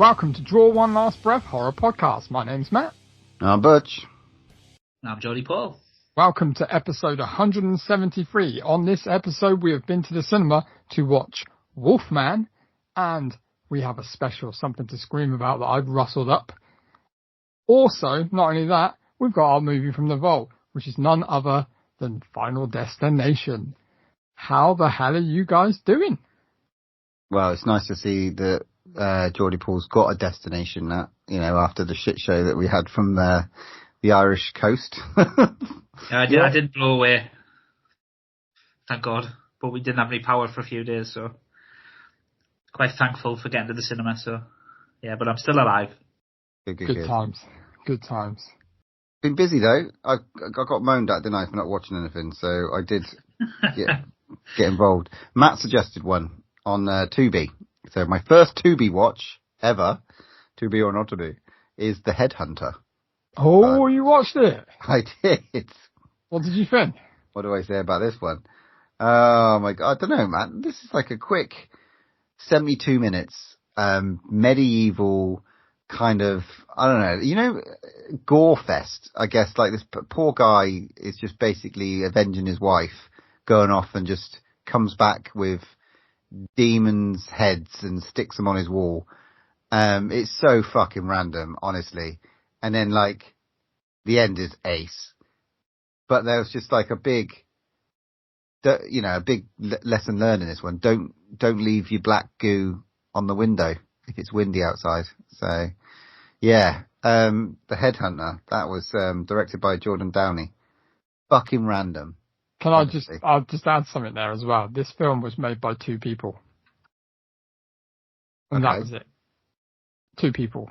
Welcome to Draw One Last Breath Horror Podcast. My name's Matt. I'm Butch. And I'm Jodie Paul. Welcome to episode 173. On this episode, we have been to the cinema to watch Wolf Man, and we have a special something to scream about that I've rustled up. Also, not only that, we've got our movie from the vault, which is none other than Final Destination. How the hell are you guys doing? Well, it's nice to see that Geordie Paul's got a destination that, after the shit show that we had from the Irish coast. I didn't blow away. Thank God. But we didn't have any power for a few days, so quite thankful for getting to the cinema. So, yeah, but I'm still alive. Good times. Good times. Been busy though. I got moaned at, didn't I, for not watching anything, so I did get involved. Matt suggested one on Tubi. So my first Tubi watch ever, Tubi or not to be, is The Headhunter. Oh, you watched it? I did. What did you think? What do I say about this one? Oh my God, I don't know, man. This is like a quick 72 minutes, medieval kind of, I don't know, gore fest, I guess. Like this poor guy is just basically avenging his wife, going off and just comes back with demons' heads and sticks them on his wall. It's so fucking random, honestly. And then like the end is ace, but there was just like a big lesson learned in this one. Don't leave your black goo on the window if it's windy outside. So yeah, The Headhunter, that was directed by Jordan Downey. Fucking random. I'll just add something there as well. This film was made by two people. And that was it. Two people.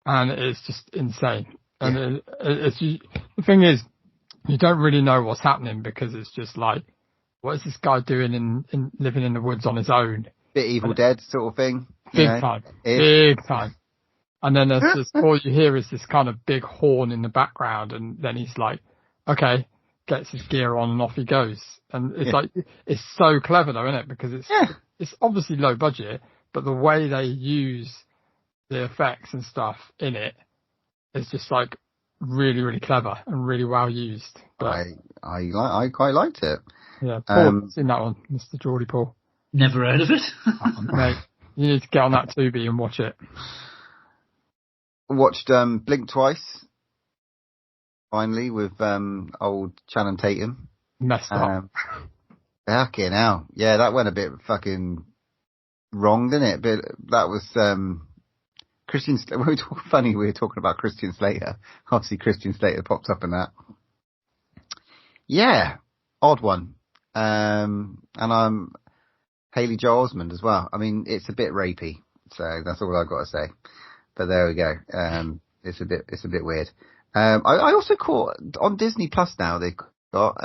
And it's just insane. And the thing is, you don't really know what's happening because it's just like, what is this guy doing in living in the woods on his own? Bit Evil Dead sort of thing. Big time. And then there's just, all you hear is this kind of big horn in the background, and then he's like, okay, gets his gear on and off he goes. And it's like, it's so clever though, isn't it? Because it's obviously low budget, but the way they use the effects and stuff in it is just like really, really clever and really well used. But I quite liked it. Yeah, Paul, seen that one, Mr. Geordie Paul. Never heard of it. Mate, you need to get on that Tubi and watch it. Watched Blink twice. Finally, with old Channing Tatum. Messed up. Fucking hell. Yeah, that went a bit fucking wrong, didn't it? But that was Christian Slater. We were talking about Christian Slater. Obviously, Christian Slater popped up in that. Yeah, odd one. And I'm Haley Joel Osment as well. I mean, it's a bit rapey, so that's all I've got to say. But there we go. It's a bit weird. I also caught on Disney Plus now. They've got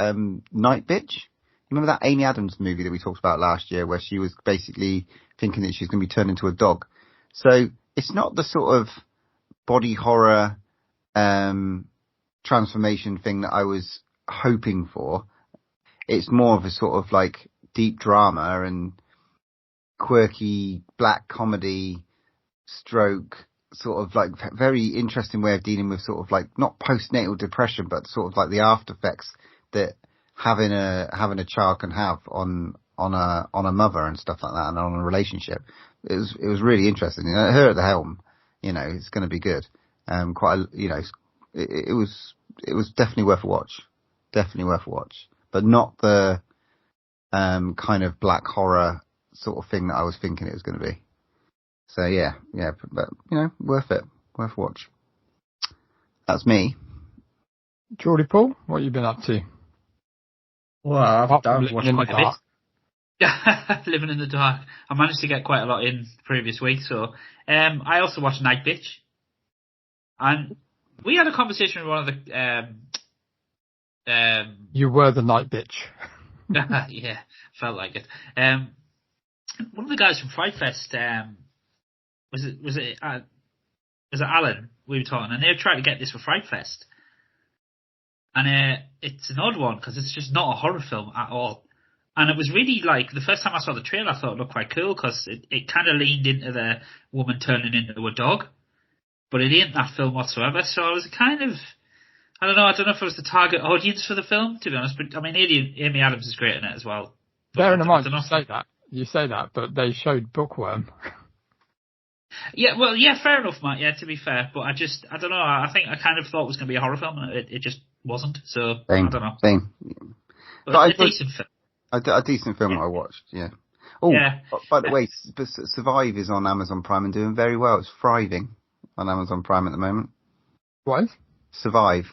Night Bitch. Remember that Amy Adams movie that we talked about last year, where she was basically thinking that she's going to be turned into a dog. So it's not the sort of body horror transformation thing that I was hoping for. It's more of a sort of like deep drama and quirky black comedy stroke sort of like very interesting way of dealing with sort of like not postnatal depression, but sort of like the after effects that having a child can have on a mother and stuff like that, and on a relationship. It was really interesting. Her at the helm, it's going to be good. It was definitely worth a watch. Definitely worth a watch, but not the kind of black horror sort of thing that I was thinking it was going to be. So yeah, but worth it, worth a watch. That's me. Geordie Paul, what have you been up to? Well, I've watched quite a bit. Living in the dark. I managed to get quite a lot in the previous week, so I also watched Night Bitch, and we had a conversation with one of the. You were the Night Bitch. Yeah, felt like it. One of the guys from Fright Fest. Was it Alan we were talking, and they were trying to get this for Fright Fest, and it's an odd one because it's just not a horror film at all. And it was really like, the first time I saw the trailer, I thought it looked quite cool because it kind of leaned into the woman turning into a dog. But it ain't that film whatsoever. So I was kind of, I don't know if it was the target audience for the film, to be honest. But I mean, Amy Adams is great in it as well. Bearing in mind, you say that, but they showed Bookworm. Yeah, well, yeah, fair enough, Matt. Yeah, to be fair, but I don't know. I think I kind of thought it was going to be a horror film, and it just wasn't. So Same, I don't know. Same. But a decent film. A decent film I watched. Yeah. Oh, yeah. By the way, Survive is on Amazon Prime and doing very well. It's thriving on Amazon Prime at the moment. What? Survive.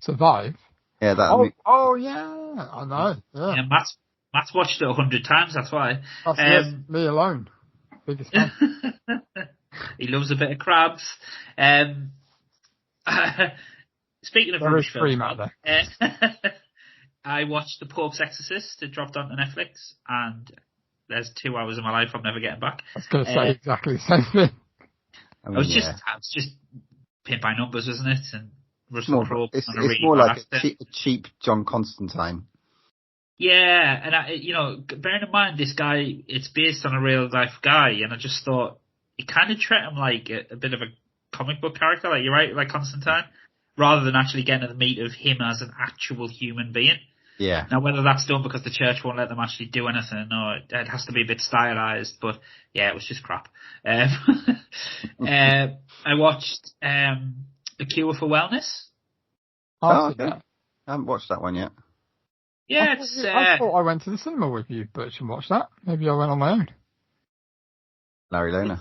Yeah, that. Oh yeah, I know. Yeah, Matt's watched it 100 times. That's why. That's me alone. Biggest fan. He loves a bit of crabs. Speaking of rubbish films, I watched The Pope's Exorcist. It dropped onto Netflix, and there's 2 hours of my life I'm never getting back. I was going to say exactly the same thing. I mean, it's just paint by numbers, isn't it? And Russell Crowe. It's more like a cheap John Constantine. Yeah, and bearing in mind this guy, it's based on a real life guy, and I just thought it kind of treated him like a bit of a comic book character, like you're right, like Constantine, rather than actually getting to the meat of him as an actual human being. Yeah. Now, whether that's done because the church won't let them actually do anything, or it has to be a bit stylized, but yeah, it was just crap. I watched The Cure for Wellness. Oh, okay. I haven't watched that one yet. Yeah, I thought I went to the cinema with you, Butch, and watched that. Maybe I went on my own. Larry Loner.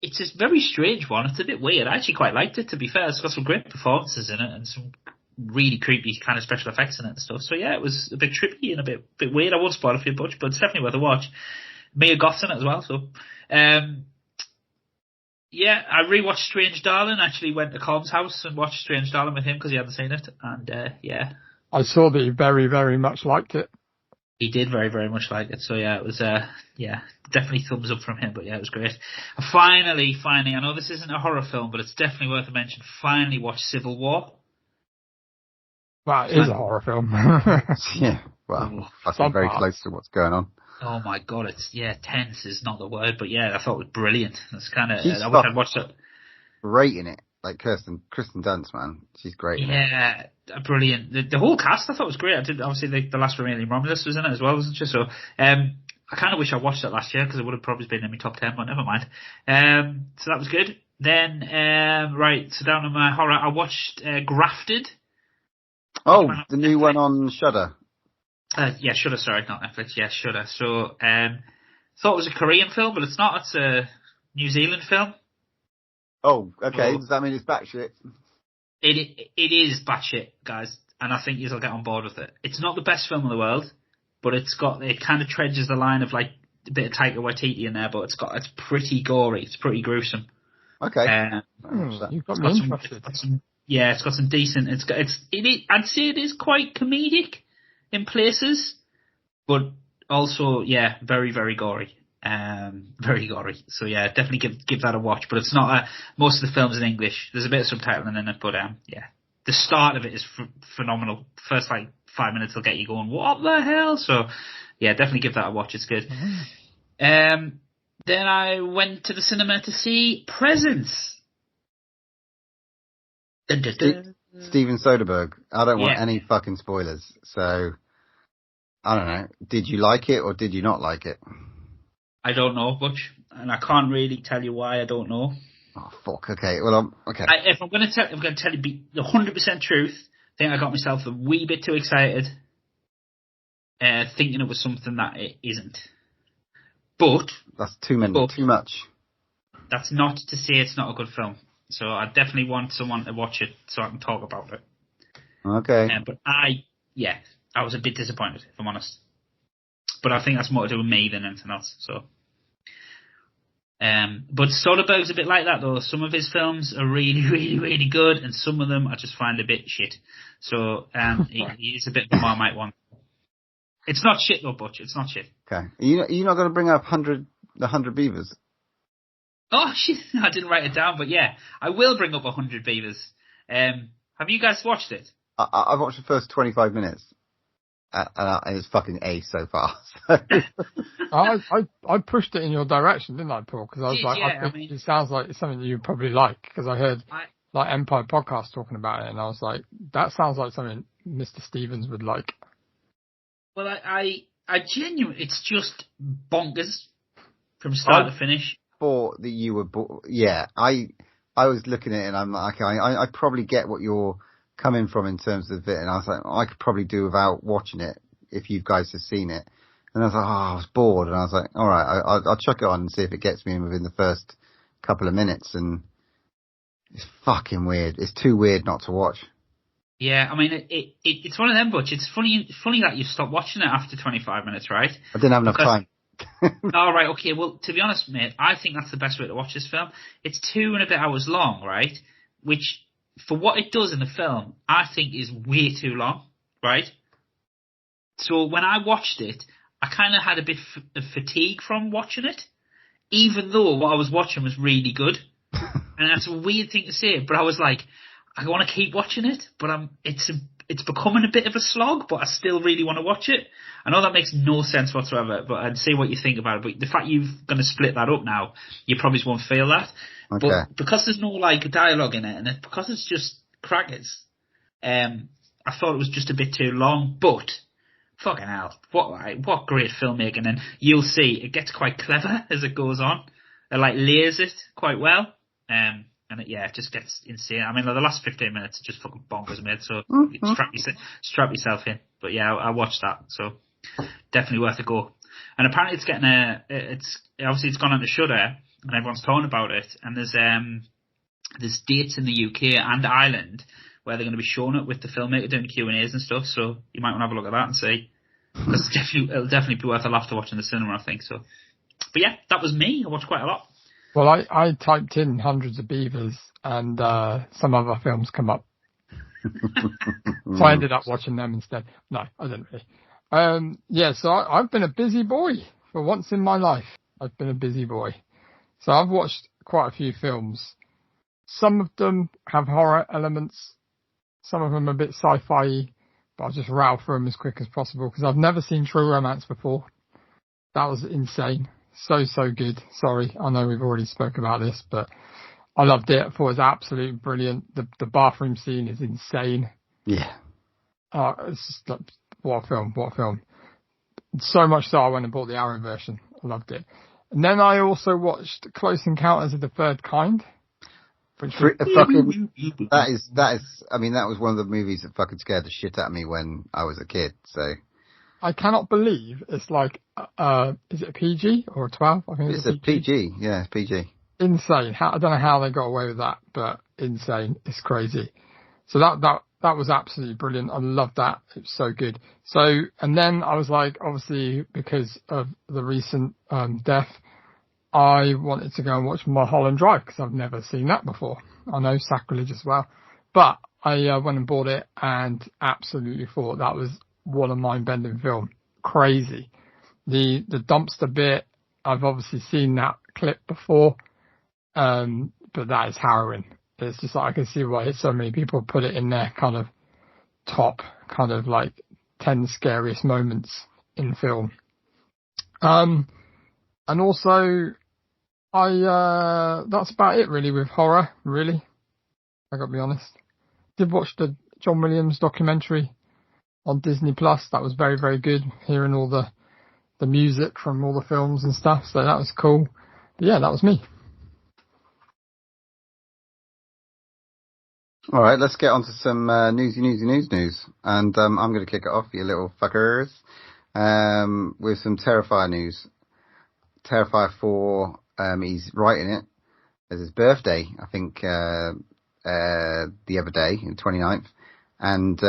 It's a very strange one. It's a bit weird. I actually quite liked it, to be fair. It's got some great performances in it and some really creepy kind of special effects in it and stuff. So yeah, it was a bit trippy and a bit weird. I won't spoil it for you, Butch, but it's definitely worth a watch. Mia Goth's in it as well, so. Yeah, I rewatched Strange Darling. Actually went to Colm's house and watched Strange Darling with him because he hadn't seen it. And yeah. I saw that you very, very much liked it. He did very, very much like it. So yeah, it was, definitely thumbs up from him. But yeah, it was great. Finally, I know this isn't a horror film, but it's definitely worth a mention. Finally watched Civil War. Well, it is a horror film. Yeah, well, that's very close to what's going on. Oh my god, tense is not the word, but yeah, I thought it was brilliant. It's kind of, I wish I'd watched it. Rating it. Like Kristen Dunst, man. She's great. Yeah, brilliant. The whole cast I thought was great. I did, obviously the last remaining Romulus was in it as well, wasn't she? So, I kind of wish I watched it last year because it would have probably been in my top 10, but never mind. So that was good. Then, so down on my horror, I watched, Grafted. Oh, the new one on Shudder. Yeah, Shudder, sorry, not Netflix. Yeah, Shudder. So, thought it was a Korean film, but it's not. It's a New Zealand film. Oh, okay. Does that mean it's batshit? It is batshit, guys, and I think you'll get on board with it. It's not the best film in the world, but it kind of treads the line of like a bit of Taika Waititi in there, but it's pretty gory. It's pretty gruesome. Okay. You've got me interested. It's got some decent. I'd say it is quite comedic in places, but also very, very gory. Very gory. So yeah, definitely give that a watch. But it's not. Most of the film's in English. There's a bit of subtitling in it, but yeah, the start of it is phenomenal. First 5 minutes will get you going, what the hell? So yeah, definitely give that a watch. It's good. Then I went to the cinema to see Presents. Steven Soderbergh. I don't want any fucking spoilers. So I don't know. Did you like it or did you not like it? I don't know, Butch, and I can't really tell you why I don't know. Oh fuck! Okay, well, okay. If I'm going to tell you the 100% truth. I think I got myself a wee bit too excited, thinking it was something that it isn't. But that's too much. That's not to say it's not a good film. So I definitely want someone to watch it so I can talk about it. Okay. But I was a bit disappointed, if I'm honest. But I think that's more to do with me than anything else. So, but Soderbergh's a bit like that though. Some of his films are really, really, really good, and some of them I just find a bit shit. So, he is a bit of a Marmite one. It's not shit though, Butch. It's not shit. Okay. Are you not going to bring up the 100 Beavers? Oh shit! I didn't write it down, but yeah, I will bring up 100 Beavers. Have you guys watched it? I've watched the first 25 minutes. and it's fucking ace so far. So. I pushed it in your direction, didn't I, Paul? Because I was I mean, it sounds like it's something that you probably like, because I heard like Empire Podcast talking about it, and I was like, that sounds like something Mr. Stevens would like. Well, I genuinely, it's just bonkers from start to finish. Thought that you were, yeah. I was looking at it and I'm like, I probably get what you're coming from in terms of it, and I was like, I could probably do without watching it if you guys have seen it. And I was like, I was bored, and I was like, all right, I'll chuck it on and see if it gets me in within the first couple of minutes. And it's fucking weird. It's too weird not to watch. Yeah, I mean, it's one of them, Butch. It's funny that you stopped watching it after 25 minutes, right? I didn't have enough time. All right, okay. Well, to be honest, mate, I think that's the best way to watch this film. It's 2 and a bit hours long, right? Which, for what it does in the film, I think is way too long, right? So when I watched it, I kind of had a bit of fatigue from watching it, even though what I was watching was really good. And that's a weird thing to say, but I was like, I want to keep watching it, but it's becoming a bit of a slog, but I still really want to watch it. I know that makes no sense whatsoever, but I'd say what you think about it. But the fact you're going to split that up now, you probably won't feel that. Okay. But because there's no like dialogue in it, and because it's just crackers, I thought it was just a bit too long. But fucking hell, what great filmmaking! And you'll see it gets quite clever as it goes on. It like layers it quite well. And it just gets insane. I mean, the last 15 minutes are just fucking bonkers, mate. So strap yourself in. But yeah, I watched that, so definitely worth a go. And apparently, it's gone on to Shudder, and everyone's talking about it. And there's dates in the UK and Ireland where they're going to be showing it with the filmmaker doing Q&As and stuff. So you might want to have a look at that and see. Because it'll definitely be worth a laugh to watch in the cinema, I think so. But yeah, that was me. I watched quite a lot. Well, I typed in Hundreds of Beavers, and some other films come up. So I ended up watching them instead. No, I didn't really. So I've been a busy boy for once in my life. I've been a busy boy. So I've watched quite a few films. Some of them have horror elements. Some of them are a bit sci-fi, but I'll just rattle through them as quick as possible because I've never seen True Romance before. That was insane. So good. Sorry, I know we've already spoke about this, but I loved it. I thought it was absolutely brilliant. The bathroom scene is insane. Yeah. It's just like, what a film. So much so I went and bought the Arrow version. I loved it. And then I also watched Close Encounters of the Third Kind. That was one of the movies that fucking scared the shit out of me when I was a kid, so. I cannot believe it's like, is it a PG or a 12? I think it's a PG. Yeah, it's PG. Insane. I don't know how they got away with that, but insane. It's crazy. So that was absolutely brilliant. I loved that. It was so good. So, and then I was like, obviously because of the recent, death, I wanted to go and watch Mulholland Drive because I've never seen that before. I know, sacrilege as well. But I went and bought it and absolutely thought that was what a mind-bending film. Crazy. The dumpster bit, I've obviously seen that clip before, but that is harrowing. It's just like I can see why so many people put it in their kind of top, kind of like 10 scariest moments in film. And also, that's about it really with horror, really. I gotta be honest. Did watch the John Williams documentary on Disney Plus. That was very, very good. Hearing all the music from all the films and stuff. So that was cool. But yeah, that was me. All right, let's get on to some news. And I'm going to kick it off, you little fuckers, with some Terrifier news. Terrifier 4, he's writing it as his birthday, I think, the other day, the 29th. And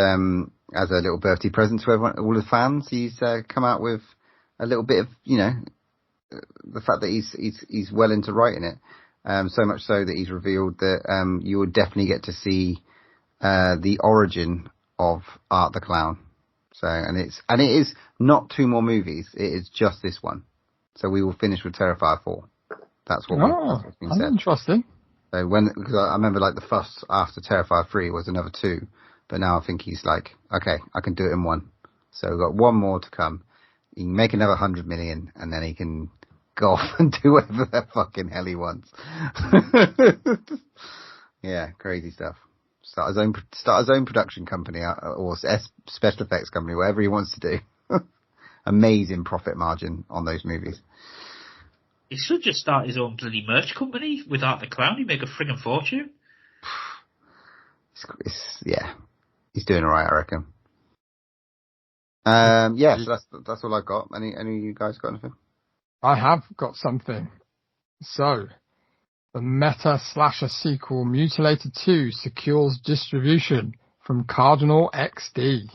as a little birthday present to everyone, all the fans, he's come out with a little bit of, the fact that he's well into writing it. So much so that he's revealed that you will definitely get to see the origin of Art the Clown. So and it is not 2 more movies, it is just this one. So we will finish with Terrifier 4. That's what's been said. Interesting. So because I remember like the fuss after Terrifier 3 was another 2, but now I think he's like, okay, I can do it in one. So we've got one more to come. He can make another 100 million, and then he can go off and do whatever the fucking hell he wants. Yeah, crazy stuff. Start his own production company or special effects company, whatever he wants to do. Amazing profit margin on those movies. He should just start his own bloody merch company with Art the Clown. He'd make a friggin' fortune. Yeah, he's doing alright, I reckon. Yeah, so that's all I've got. Any of you guys got anything? I have got something. So, the meta slasher sequel Mutilated 2 secures distribution from Cardinal XD.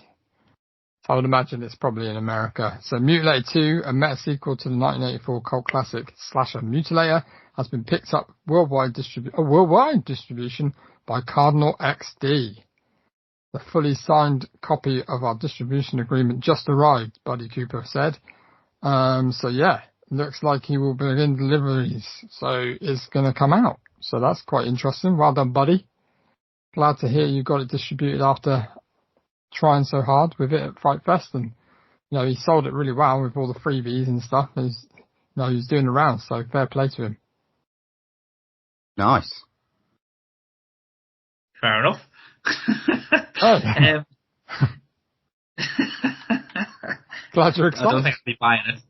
I would imagine it's probably in America. So Mutilated 2, a meta sequel to the 1984 cult classic slasher Mutilator, has been picked up worldwide distribution by Cardinal XD. The fully signed copy of our distribution agreement just arrived, Buddy Cooper said. So yeah, looks like he will begin deliveries. So it's going to come out. So that's quite interesting. Well done, Buddy. Glad to hear you got it distributed after trying so hard with it at Fright Fest, and he sold it really well with all the freebies and stuff. He's doing the rounds, so fair play to him. Nice. Fair enough. Glad you're excited. I don't think I'll be buying it,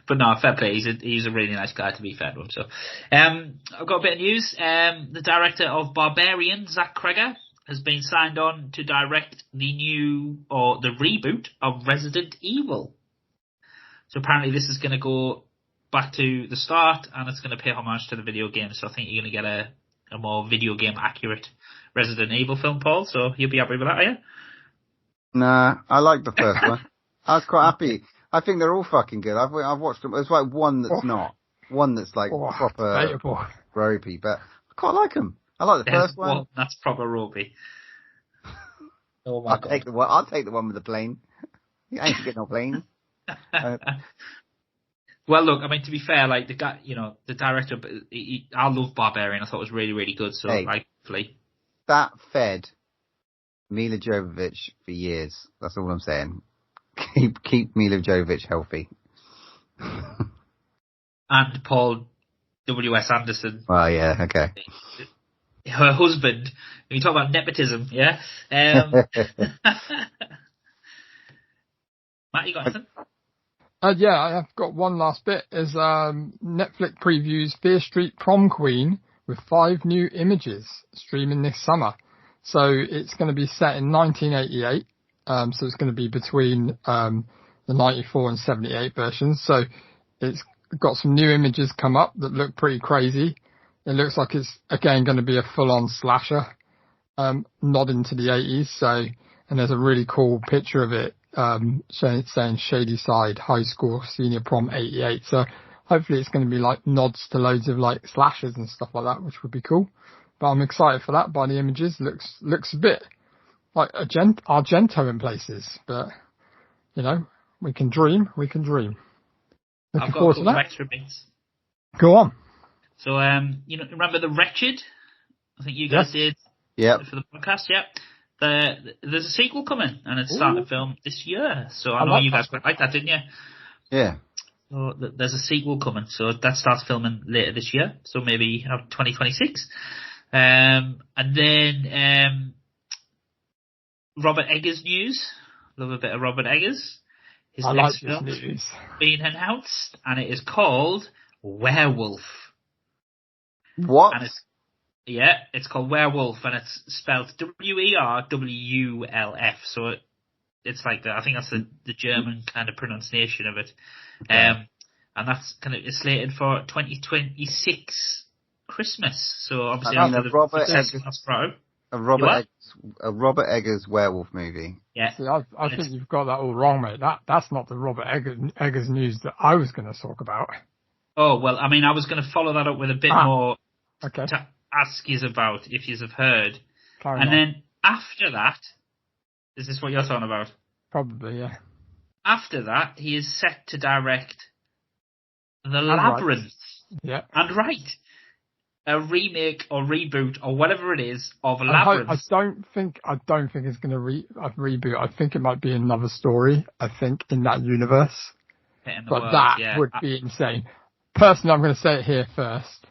but no, fair play. He's a really nice guy, to be fair to him. So, I've got a bit of news. The director of Barbarian, Zach Kreger, has been signed on to direct the reboot of Resident Evil. So apparently this is going to go back to the start, and it's going to pay homage to the video game. So I think you're going to get a more video game accurate Resident Evil film, Paul. So you'll be happy with that, are you? Nah, I like the first one. I was quite happy. I think they're all fucking good. I've watched them. There's like one that's not. One that's like proper ropey, but I quite like them. I like the first one. That's proper ropey. Oh my God. I'll take the one with the plane. I ain't getting no plane. Well, look, I mean, to be fair, like the guy, the director, I love Barbarian. I thought it was really, really good. So, hopefully. That fed Mila Jovovich for years. That's all I'm saying. Keep Mila Jovovich healthy. And Paul W.S. Anderson. Well, yeah, okay. Her husband. When you talk about nepotism, yeah? Matt, you got anything? Yeah, I've got one last bit. Is Netflix previews Fear Street Prom Queen with 5 new images streaming this summer. So it's going to be set in 1988. So it's going to be between the 94 and 78 versions. So it's got some new images come up that look pretty crazy. It looks like it's again going to be a full-on slasher, nodding to the 80s. So, and there's a really cool picture of it saying Shady Side High School Senior Prom 88. So hopefully it's going to be like nods to loads of like slashers and stuff like that, which would be cool. But I'm excited for that by the images. Looks a bit like Argento in places, but we can dream. Looking I've got forward a couple to that. of extra bits. Go on. So, remember The Wretched? I think you guys did. Yeah. For the podcast, yeah. There's a sequel coming, and it's starting to film this year. So I know you guys quite like that, didn't you? Yeah. So there's a sequel coming. So that starts filming later this year. So maybe 2026. And then Robert Eggers news. Love a bit of Robert Eggers. His next film is being announced, and it is called Werewolf. What? And it's called Werewolf, and it's spelled WERWULF. So it's like I think that's the German kind of pronunciation of it. Okay. And that's it's slated for 2026 Christmas. So obviously a Robert Eggers werewolf movie. Yeah. See, I think you've got that all wrong, mate. That's not the Robert Eggers news that I was going to talk about. Oh, well, I mean, I was going to follow that up with a bit more to ask you about, if you have heard. Then after that, is this what you're talking about? Probably, yeah. After that, he is set to direct The Labyrinth. Yeah. And a remake or reboot or whatever it is of Labyrinth. I don't think it's going to reboot. I think it might be another story. I think in that universe, would be insane. Personally, I'm going to say it here first.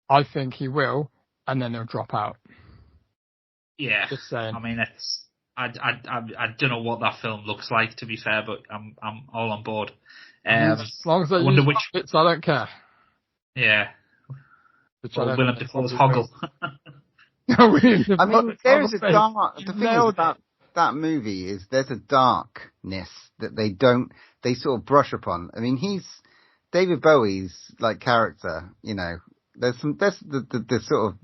I think he will, and then he'll drop out. Yeah, just saying. I mean, I don't know what that film looks like, to be fair, but I'm all on board. As long as they use bits, I don't care. Yeah. Or Willem Dafoe's Hoggle. I mean, there's a dark. The thing about that movie is there's a darkness that they sort of brush upon. I mean, David Bowie's like character, you know. There's the sort of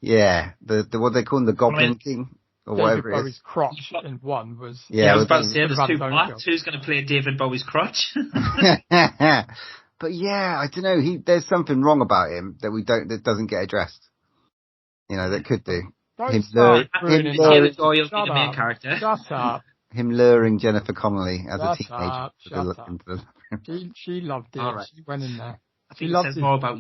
the what they call him, the Goblin King or David whatever it is. Bowie's crotch in one was I was about to say there's two parts. Who's going to play David Bowie's crotch? But yeah, I don't know. There's something wrong about him that doesn't get addressed. You know, that could do. Him luring Jennifer Connelly as a teenager. She loved it. Right. She went in there. She loved more about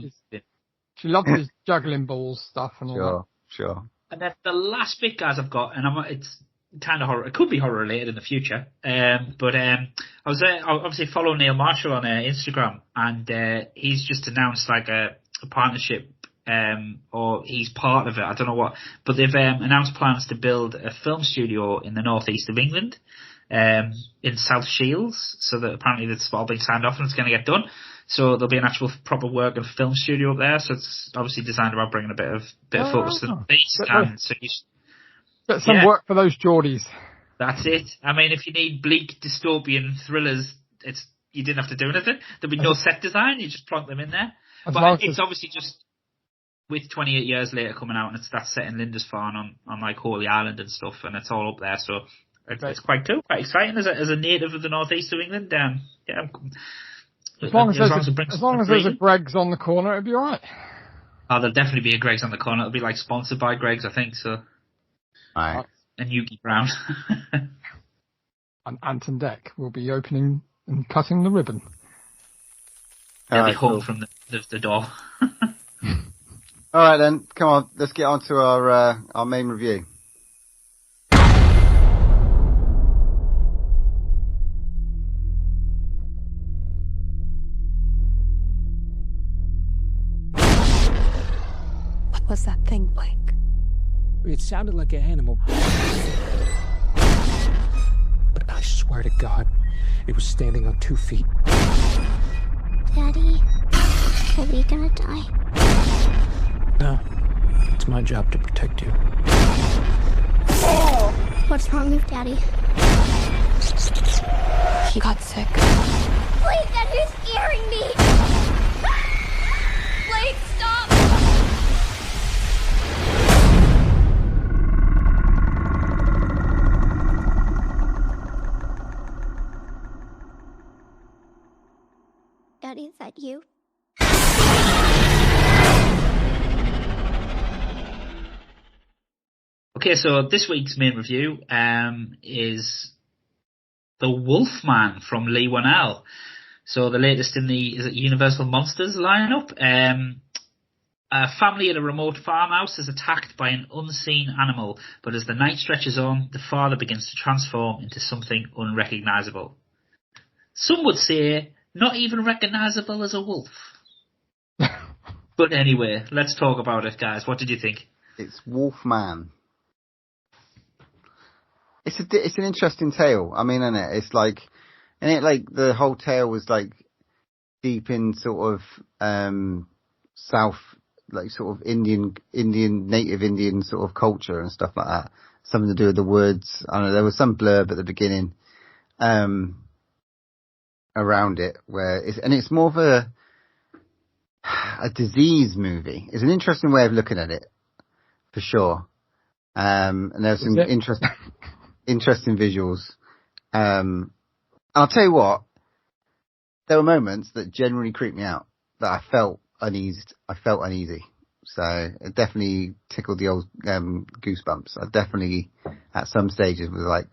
She loved his juggling balls stuff and all that. Sure. And then the last bit, guys, I've got, and it's kind of horror. It could be horror related in the future. But I was obviously following Neil Marshall on Instagram, and he's just announced like a partnership, or he's part of it. I don't know what, but they've announced plans to build a film studio in the northeast of England, in South Shields. So that apparently that's all been signed off and it's going to get done. So there'll be an actual proper work and film studio up there. So it's obviously designed about bringing a bit of focus to the beast. And so get some work for those Geordies. That's it. I mean, if you need bleak dystopian thrillers, you didn't have to do anything. There'll be no set design. You just plonk them in there. But it's obviously just with 28 years later coming out, and that's set in Lindisfarne on like Holy Island and stuff, and it's all up there. So it's quite cool, quite exciting as a native of the northeast of England. As long as there's a Greggs on the corner, it'll be alright. Oh, there'll definitely be a Greggs on the corner. It'll be like sponsored by Greggs, I think. So. Right. And Yugi Brown. And Anton Deck will be opening and cutting the ribbon. They'll be hung from the door. Alright then, come on, let's get on to our main review. What was that thing, Blake? It sounded like an animal. But I swear to God, it was standing on 2 feet. Daddy, are we gonna die? No, it's my job to protect you. What's wrong with Daddy? He got sick. Blake, that is scaring me! Blake, stop! Daddy, is that you? Okay, so this week's main review is The Wolf Man from Leigh Whannell. So the latest in the Universal Monsters lineup. A family at a remote farmhouse is attacked by an unseen animal, but as the night stretches on, the father begins to transform into something unrecognisable. Some would say not even recognisable as a wolf. But anyway, let's talk about it, guys. What did you think? It's Wolfman. It's an interesting tale. I mean, isn't it? It's like, the whole tale was like deep in sort of South, like sort of Indian native Indian sort of culture and stuff like that. Something to do with the woods. I don't know. There was some blurb at the beginning around it it's more of a disease movie. It's an interesting way of looking at it, for sure. And there's some interesting visuals. I'll tell you what, there were moments that generally creeped me out, that I felt uneasy. So it definitely tickled the old goosebumps. I definitely, at some stages, was like,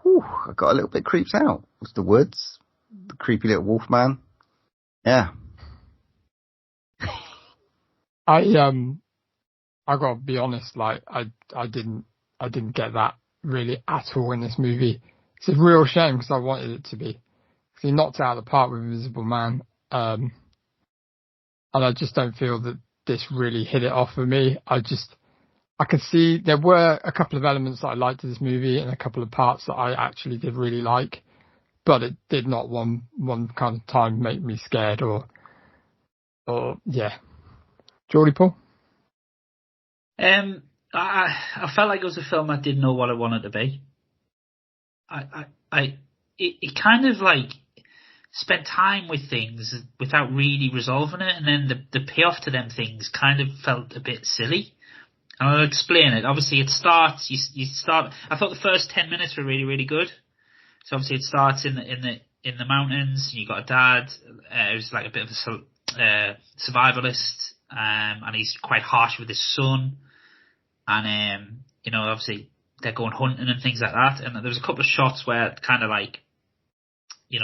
whew, I got a little bit creeped out. It was the woods, the creepy little wolf man. Yeah. I gotta be honest, like I didn't get that really at all in this movie. It's a real shame because I wanted it to be. Because he knocked it out of the park with Invisible Man, and I just don't feel that this really hit it off for me. I could see there were a couple of elements that I liked in this movie and a couple of parts that I actually did really like, but it did not one kind of time make me scared or yeah. Geordie Paul? I felt like it was a film that didn't know what it wanted to be. It kind of like spent time with things without really resolving it, and then the payoff to them things kind of felt a bit silly. And I'll explain it. Obviously, it starts. You start. I thought the first 10 minutes were really, really good. So obviously, it starts in the mountains. You got a dad who's like a bit of a survivalist, and he's quite harsh with his son. And obviously, they're going hunting and things like that. And there was a couple of shots where it kind of like, you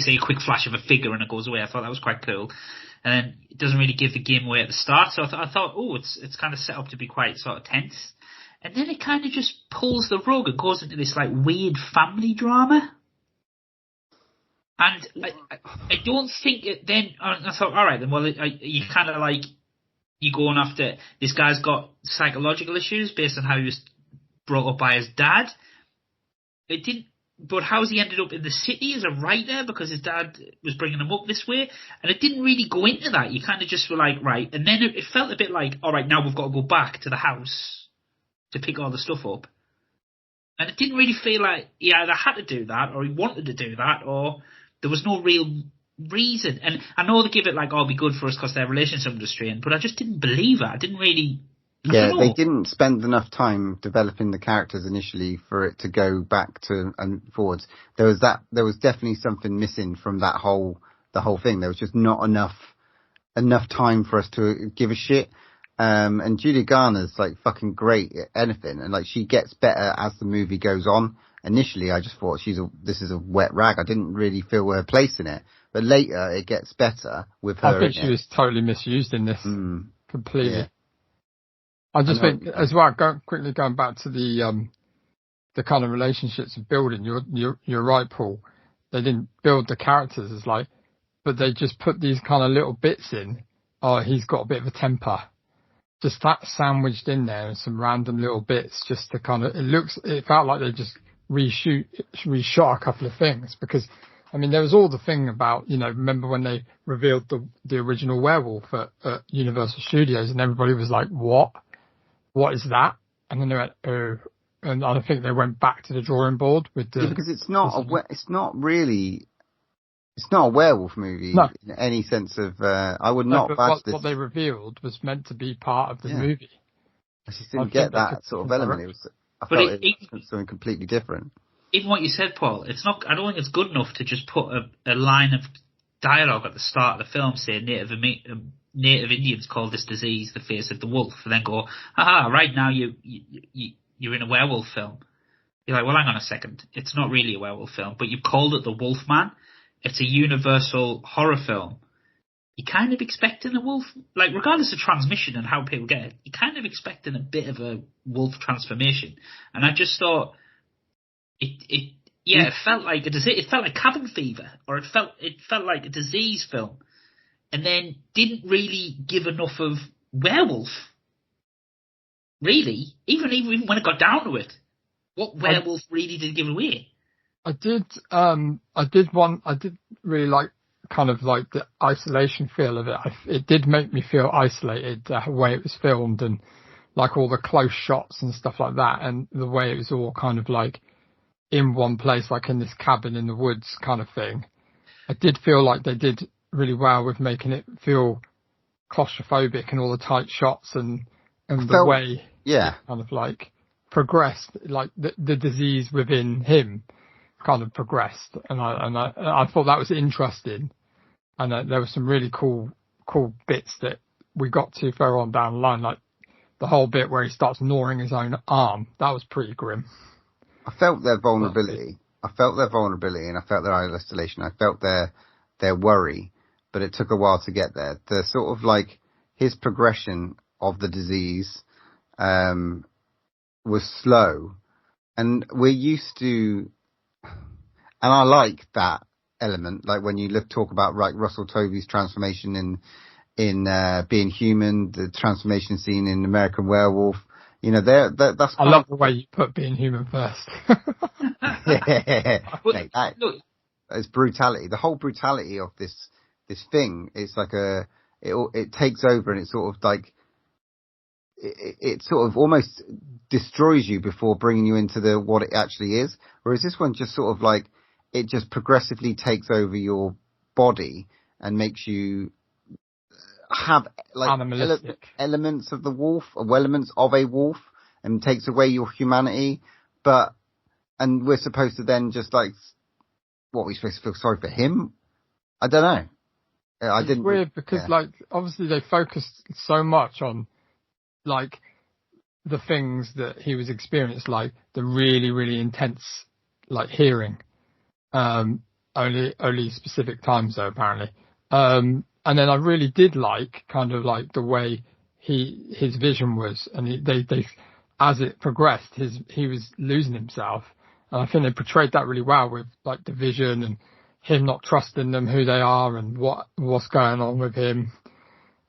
see a quick flash of a figure and it goes away. I thought that was quite cool. And then it doesn't really give the game away at the start. So I thought, it's kind of set up to be quite sort of tense. And then it kind of just pulls the rug and goes into this like weird family drama. And I don't think it then, I thought, all right, then, well, you kind of like, you're going after, this guy's got psychological issues based on how he was brought up by his dad. It didn't, but how's he ended up in the city as a writer because his dad was bringing him up this way? And it didn't really go into that. You kind of just were like, right. And then it felt a bit like, all right, now we've got to go back to the house to pick all the stuff up. And it didn't really feel like he either had to do that or he wanted to do that or there was no real reason. And I know they give it like, oh, it'll be good for us because their relationship was strained, but I just didn't believe it. I didn't really... Yeah, they didn't spend enough time developing the characters initially for it to go back to and forwards. There was definitely something missing from the whole thing. There was just not enough time for us to give a shit. And Julia Garner's like fucking great at anything, and like she gets better as the movie goes on. Initially, I just thought this is a wet rag. I didn't really feel her place in it, but later it gets better with her. I think she was totally misused in this completely. Yeah. I just think as well. Quickly going back to the kind of relationships of building. You're right, Paul. They didn't build the characters as like, but they just put these kind of little bits in. Oh, he's got a bit of a temper. Just that sandwiched in there and some random little bits just to kind of, it felt like they just reshot a couple of things because, I mean, there was all the thing about, remember when they revealed the original werewolf at Universal Studios and everybody was like, what is that? And then they went, oh, and I think they went back to the drawing board with the... Yeah, because it's not a werewolf movie in any sense of, I would not badge this. What they revealed was meant to be part of the movie. I just didn't get that sort of element. I felt it was something completely different. Even what you said, Paul, I don't think it's good enough to just put a line of dialogue at the start of the film saying Native Indians call this disease the face of the wolf, and then go, aha, right now you're in a werewolf film. You're like, well, hang on a second. It's not really a werewolf film, but you've called it the Wolf Man. It's a universal horror film. You're kind of expecting a wolf, like regardless of transmission and how people get it, you're kind of expecting a bit of a wolf transformation. And I just thought it felt like a disease. It felt like Cabin Fever, or it felt like a disease film, and then didn't really give enough of werewolf. Really, even when it got down to it, what werewolf really did give away? I did really like kind of like the isolation feel of it. It did make me feel isolated, the way it was filmed and like all the close shots and stuff like that, and the way it was all kind of like in one place, like in this cabin in the woods kind of thing. I did feel like they did really well with making it feel claustrophobic and all the tight shots and the way it kind of like progressed, like the disease within him kind of progressed, and I thought that was interesting, and there were some really cool bits that we got to further on down the line, like the whole bit where he starts gnawing his own arm. That was pretty grim. I felt their vulnerability. And I felt their isolation. I felt their worry, but it took a while to get there. The sort of like his progression of the disease was slow, and we're used to, and I like that element. Like when you talk about Russell Tovey's transformation in Being Human, the transformation scene in American Werewolf. You know, that's. I love the way you put Being Human first. Mate, it's brutality. The whole brutality of this thing. It's like it takes over, and it's sort of like it sort of almost destroys you before bringing you into what it actually is. Whereas this one just sort of like it just progressively takes over your body and makes you have like elements of the wolf, or elements of a wolf, and takes away your humanity. And we're supposed to then just like, what, we supposed to feel sorry for him? I don't know. It's weird because like obviously they focused so much on like the things that he was experienced, like the really, really intense like hearing, only specific times though apparently. And then I really did like kind of like the way his vision was, and they as it progressed, he was losing himself, and I think they portrayed that really well with like the vision and him not trusting them, who they are, and what's going on with him,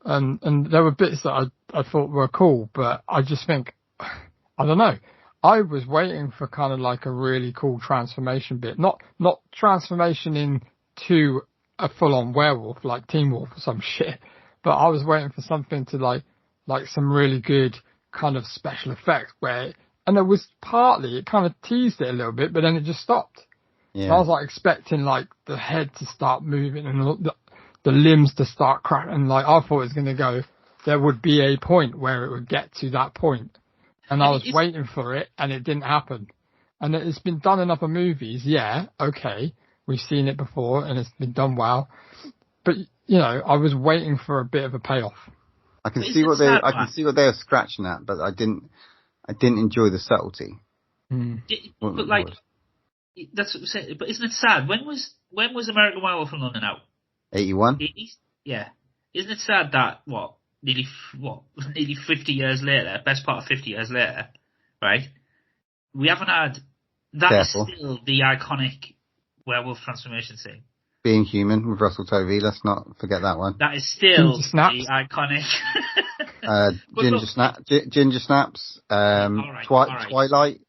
and there were bits that I thought were cool, but I just think, I don't know, I was waiting for kind of like a really cool transformation bit, not transformation into a full-on werewolf like Teen Wolf or some shit, but I was waiting for something to like some really good kind of special effects and there was partly, it kind of teased it a little bit, but then it just stopped. Yeah. And I was like expecting like the head to start moving and the limbs to start cracking. Like I thought it was going to go, there would be a point where it would get to that point, and I was waiting for it, and it didn't happen. And it's been done in other movies, yeah, okay. We've seen it before, and it's been done well. But you know, I was waiting for a bit of a payoff. I can see what they were scratching at, but I didn't enjoy the subtlety. But like, that's what I'm saying. But isn't it sad? When was American Werewolf in London out? 81. Yeah. Isn't it sad that nearly 50 years later, best part of 50 years later, right? We haven't had that. Careful. Is still the iconic werewolf transformation scene. Being Human with Russell Tovey. Let's not forget that one. That is still the iconic. Ginger Snaps. Twilight.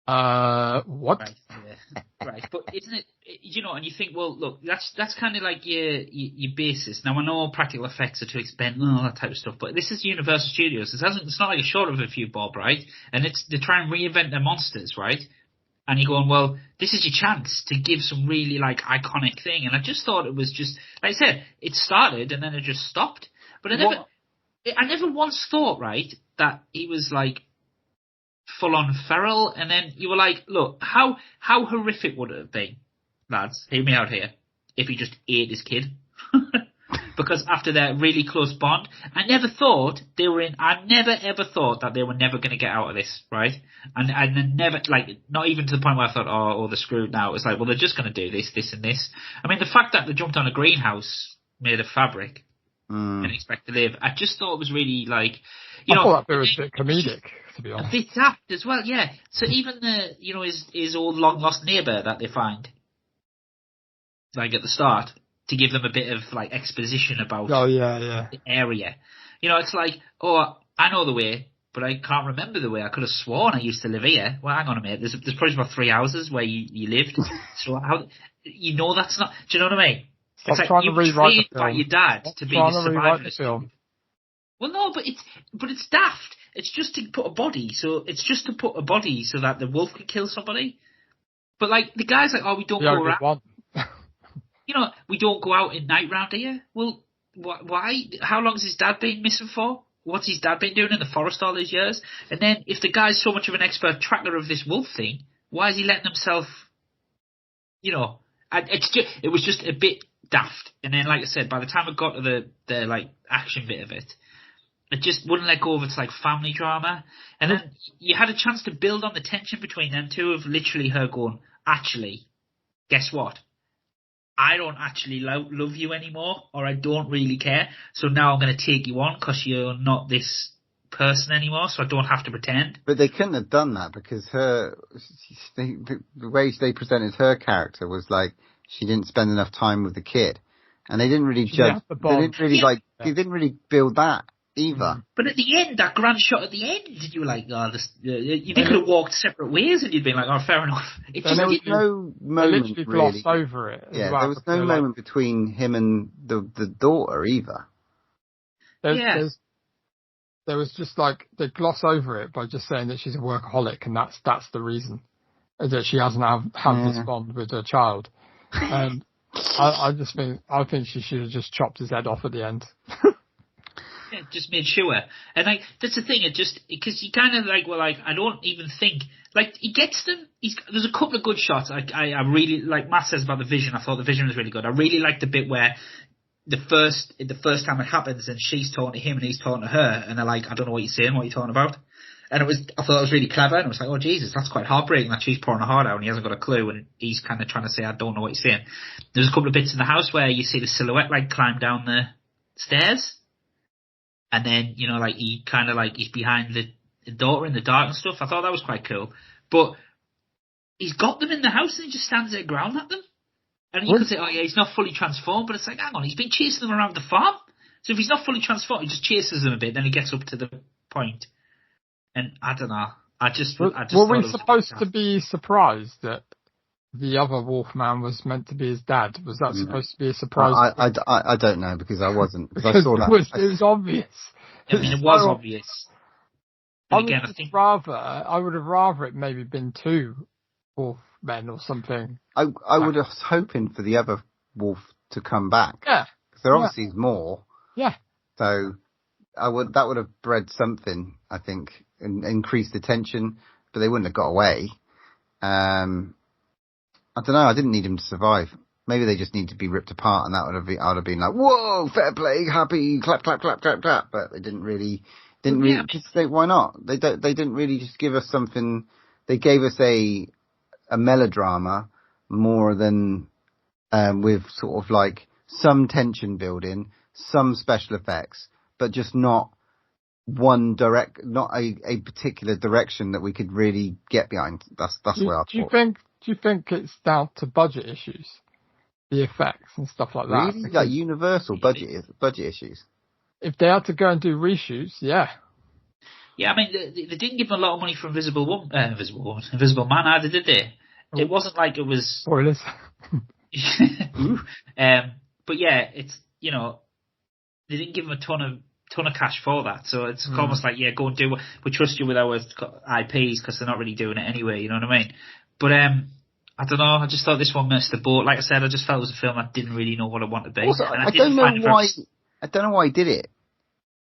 What? Right, yeah. Right, but isn't it? You know, and you think, well, look, that's kind of like your basis. Now I know practical effects are too expensive, all that type of stuff, but this is Universal Studios. It's not like a short of a few bob, right? And they try and reinvent their monsters, right? And you're going, well, this is your chance to give some really like iconic thing. And I just thought it was just, like I said, it started and then it just stopped. But I never once thought, right, that he was like full on feral. And then you were like, look, how horrific would it have been, lads? Hear me out here. If he just ate his kid. Because after their really close bond, I never ever thought that they were never going to get out of this, right? And then never, like, not even to the point where I thought, oh, they're screwed now. It's like, well, they're just going to do this, this and this. I mean, the fact that they jumped on a greenhouse made of fabric and expect to live, I just thought it was really like, I thought that was a bit comedic, to be honest. A bit daft as well, yeah. So even his old long lost neighbour that they find, like at the start, to give them a bit of like exposition about the area. You know, it's like, oh, I know the way, but I can't remember the way. I could have sworn I used to live here. Well, hang on a minute. There's probably about 3 houses where you lived. So how, that's not, do you know what I mean? It's like you were trained by your dad to be the survivalist. Well, no, but it's daft. It's just to put a body. So it's just to put a body so that the wolf can kill somebody. But like the guy's like, oh, we don't go around. You know, we don't go out at night round here. Well, why? How long has his dad been missing for? What's his dad been doing in the forest all these years? And then, if the guy's so much of an expert tracker of this wolf thing, why is he letting himself? You know, it was just a bit daft. And then, like I said, by the time it got to the like action bit of it, it just wouldn't let go of its like family drama. And then you had a chance to build on the tension between them two of literally her going, actually, guess what? I don't actually love you anymore, or I don't really care. So now I'm going to take you on because you're not this person anymore, so I don't have to pretend. But they couldn't have done that because the way they presented her character was like she didn't spend enough time with the kid, and they didn't really judge. They didn't really They didn't really build that either. But at the end, that grand shot at the end, you were like, oh, this, you could have walked separate ways, and you'd been like, oh, fair enough. It just there was no moment literally glossed over it. Yeah, there was no moment between him and the daughter either. There was just like they gloss over it by just saying that she's a workaholic, and that's the reason that she hasn't had this bond with her child. And I think she should have just chopped his head off at the end. Yeah, just made sure. And like that's the thing, because you kind of like I don't even think like he gets them. There's a couple of good shots. I really like Matt says about the vision. I thought the vision was really good. I really liked the bit where the first time it happens and she's talking to him and he's talking to her and they're like, I don't know what you're saying, what are you talking about? And I thought it was really clever, and it was like, oh Jesus, that's quite heartbreaking that she's pouring her heart out and he hasn't got a clue, and he's kind of trying to say, I don't know what you're saying. There's a couple of bits in the house where you see the silhouette like climb down the stairs, and then like he kind of like he's behind the daughter in the dark and stuff. I thought that was quite cool, but he's got them in the house and he just stands there growling at them. And you could say, oh yeah, he's not fully transformed, but it's like, hang on, he's been chasing them around the farm. So if he's not fully transformed, he just chases them a bit, then he gets up to the point. And I don't know. Were we supposed to be surprised that the other Wolfman was meant to be his dad? Was that supposed to be a surprise? I don't know, because I wasn't. Because I saw that. It was obvious. I mean, it was obvious. I would have rather it maybe been two Wolfmen or something. I would have was hoping for the other wolf to come back. Yeah. Because there obviously is more. Yeah. So that would have bred something, I think, and increased the tension, but they wouldn't have got away. I don't know. I didn't need him to survive. Maybe they just need to be ripped apart, and I would have been like, whoa, fair play, happy, clap, clap, clap, clap, clap. But they didn't really. Why not? They didn't really just give us something. They gave us a melodrama more than with sort of like some tension building, some special effects, but just not not a particular direction that we could really get behind. That's where I thought. Do you think it's down to budget issues, the effects and stuff like that? Really, like universal budget issues. If they had to go and do reshoots, yeah. Yeah, I mean, they didn't give them a lot of money for Invisible Man either, did they? It wasn't like it was spoilers. But yeah, it's they didn't give them a ton of cash for that, so it's almost like, yeah, go and do we trust you with our IPs because they're not really doing it anyway. You know what I mean? But I don't know. I just thought this one missed the boat. Like I said, I just felt it was a film I didn't really know what I wanted to be. Also, I don't know why he did it.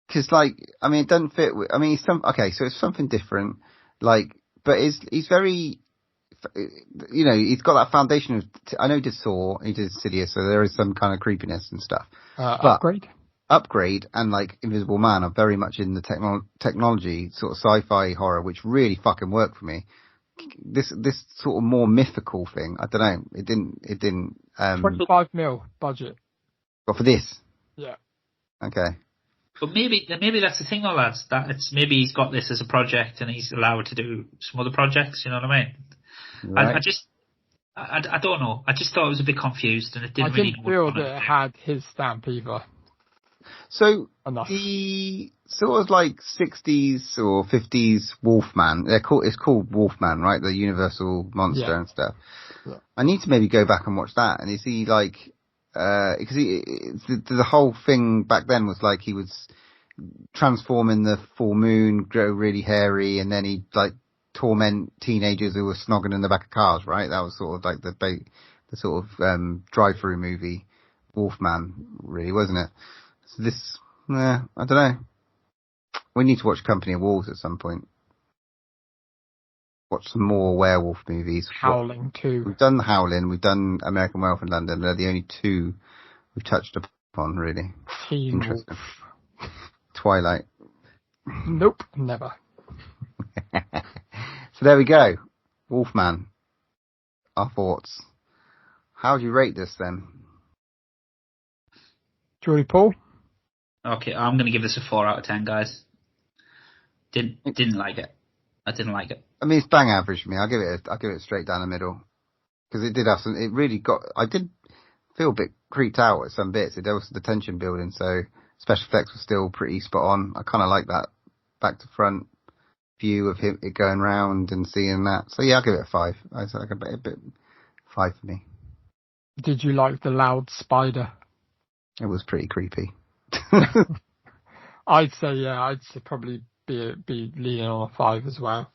Because, like, I mean, it doesn't fit. So it's something different. Like, but he's very, he's got that foundation of. I know he did Saw, he did Insidious, so there is some kind of creepiness and stuff. But Upgrade and like Invisible Man are very much in the technology sort of sci-fi horror, which really fucking worked for me. This sort of more mythical thing, I don't know. It didn't. 25 mil budget. But for this. Yeah. Okay. But maybe that's the thing though, lads. That maybe he's got this as a project and he's allowed to do some other projects. You know what I mean? Right. I don't know. I just thought it was a bit confused and it didn't really. I didn't feel that it had his stamp either. So the sort of like 60s or 50s Wolfman, it's called Wolfman, right? The Universal monster and stuff. Yeah. I need to maybe go back and watch that. And is he like, because the whole thing back then was like he was transform in the full moon, grow really hairy, and then he'd like torment teenagers who were snogging in the back of cars, right? That was sort of like the sort of drive-through movie Wolfman, really, wasn't it? So this, I don't know. We need to watch Company of Wolves at some point. Watch some more werewolf movies. Howling 2. We've done Howling, we've done American Werewolf in London. They're the only two we've touched upon, really. Teen Interesting. Wolf. Twilight. Nope, never. So there we go. Wolfman. Our thoughts. How do you rate this then? Geordie Paul? Okay, I'm going to give this a 4 out of 10, guys. Didn't like it. I didn't like it. I mean, it's bang average for me. I'll give it straight down the middle. Because it did have some, I did feel a bit creeped out at some bits. There was the tension building, so special effects were still pretty spot on. I kind of like that back to front view of it going round and seeing that. So yeah, I'll give it a 5. I like a bit 5 for me. Did you like the loud spider? It was pretty creepy. I'd say probably be leaning on a 5 as well.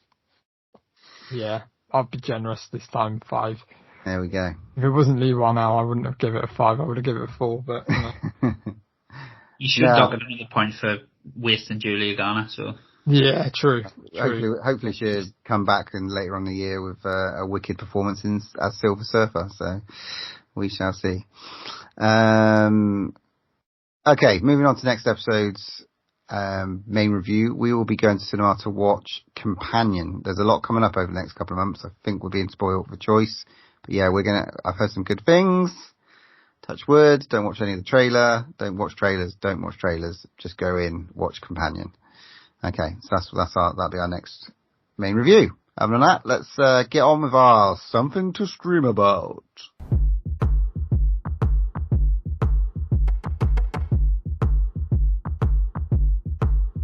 Yeah, I'd be generous this time, 5. There we go. If it wasn't Leigh Whannell, I wouldn't have given it a 5. I would have given it a 4. But you should have got another point for wasting Julia Garner. So yeah, true. Hopefully she'll come back and later on in the year with a wicked performance as Silver Surfer. So we shall see. Okay, moving on to next episode's main review. We will be going to cinema to watch Companion. There's a lot coming up over the next couple of months. I think we're being spoiled for choice. But yeah, I've heard some good things. Touch wood. Don't watch any of the trailer. Don't watch trailers. Just go in, watch Companion. Okay, so that'll be our next main review. Other than that, let's get on with our something to scream about.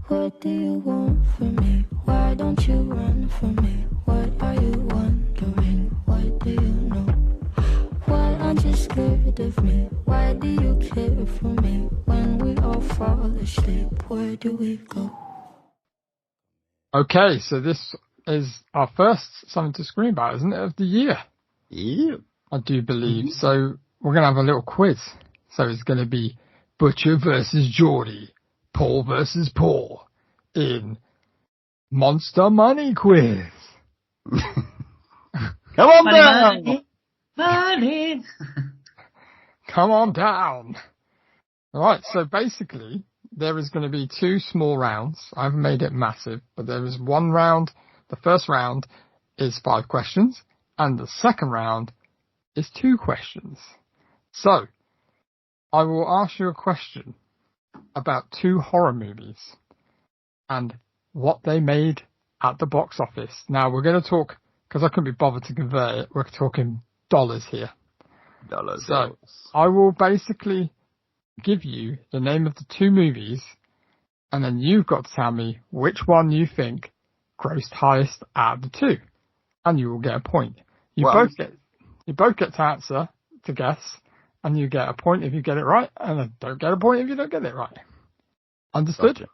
What do you want from me? Why don't you run from me? What are you wondering? What do you know? Why aren't you scared of me? Why do you care for me? When we all fall asleep, where do we go? Okay, so this is our first something to scream about, isn't it, of the year? Yeah. I do believe. So we're going to have a little quiz. So it's going to be Butcher versus Geordie, Paul versus Paul in Monster Money Quiz. Come on down! Money! Come on down. All right, so basically there is going to be 2 small rounds. I haven't made it massive, but there is 1 round. The first round is 5 questions, and the second round is 2 questions. So I will ask you a question about 2 horror movies and what they made at the box office. Now we're going to talk, because I couldn't be bothered to convert it, we're talking dollars here. Dollars. So I will basically give you the name of the 2 movies, and then you've got to tell me which one you think grossed highest out of the 2, and you will get a point. You both get to answer, to guess, and you get a point if you get it right, and then don't get a point if you don't get it right. Understood?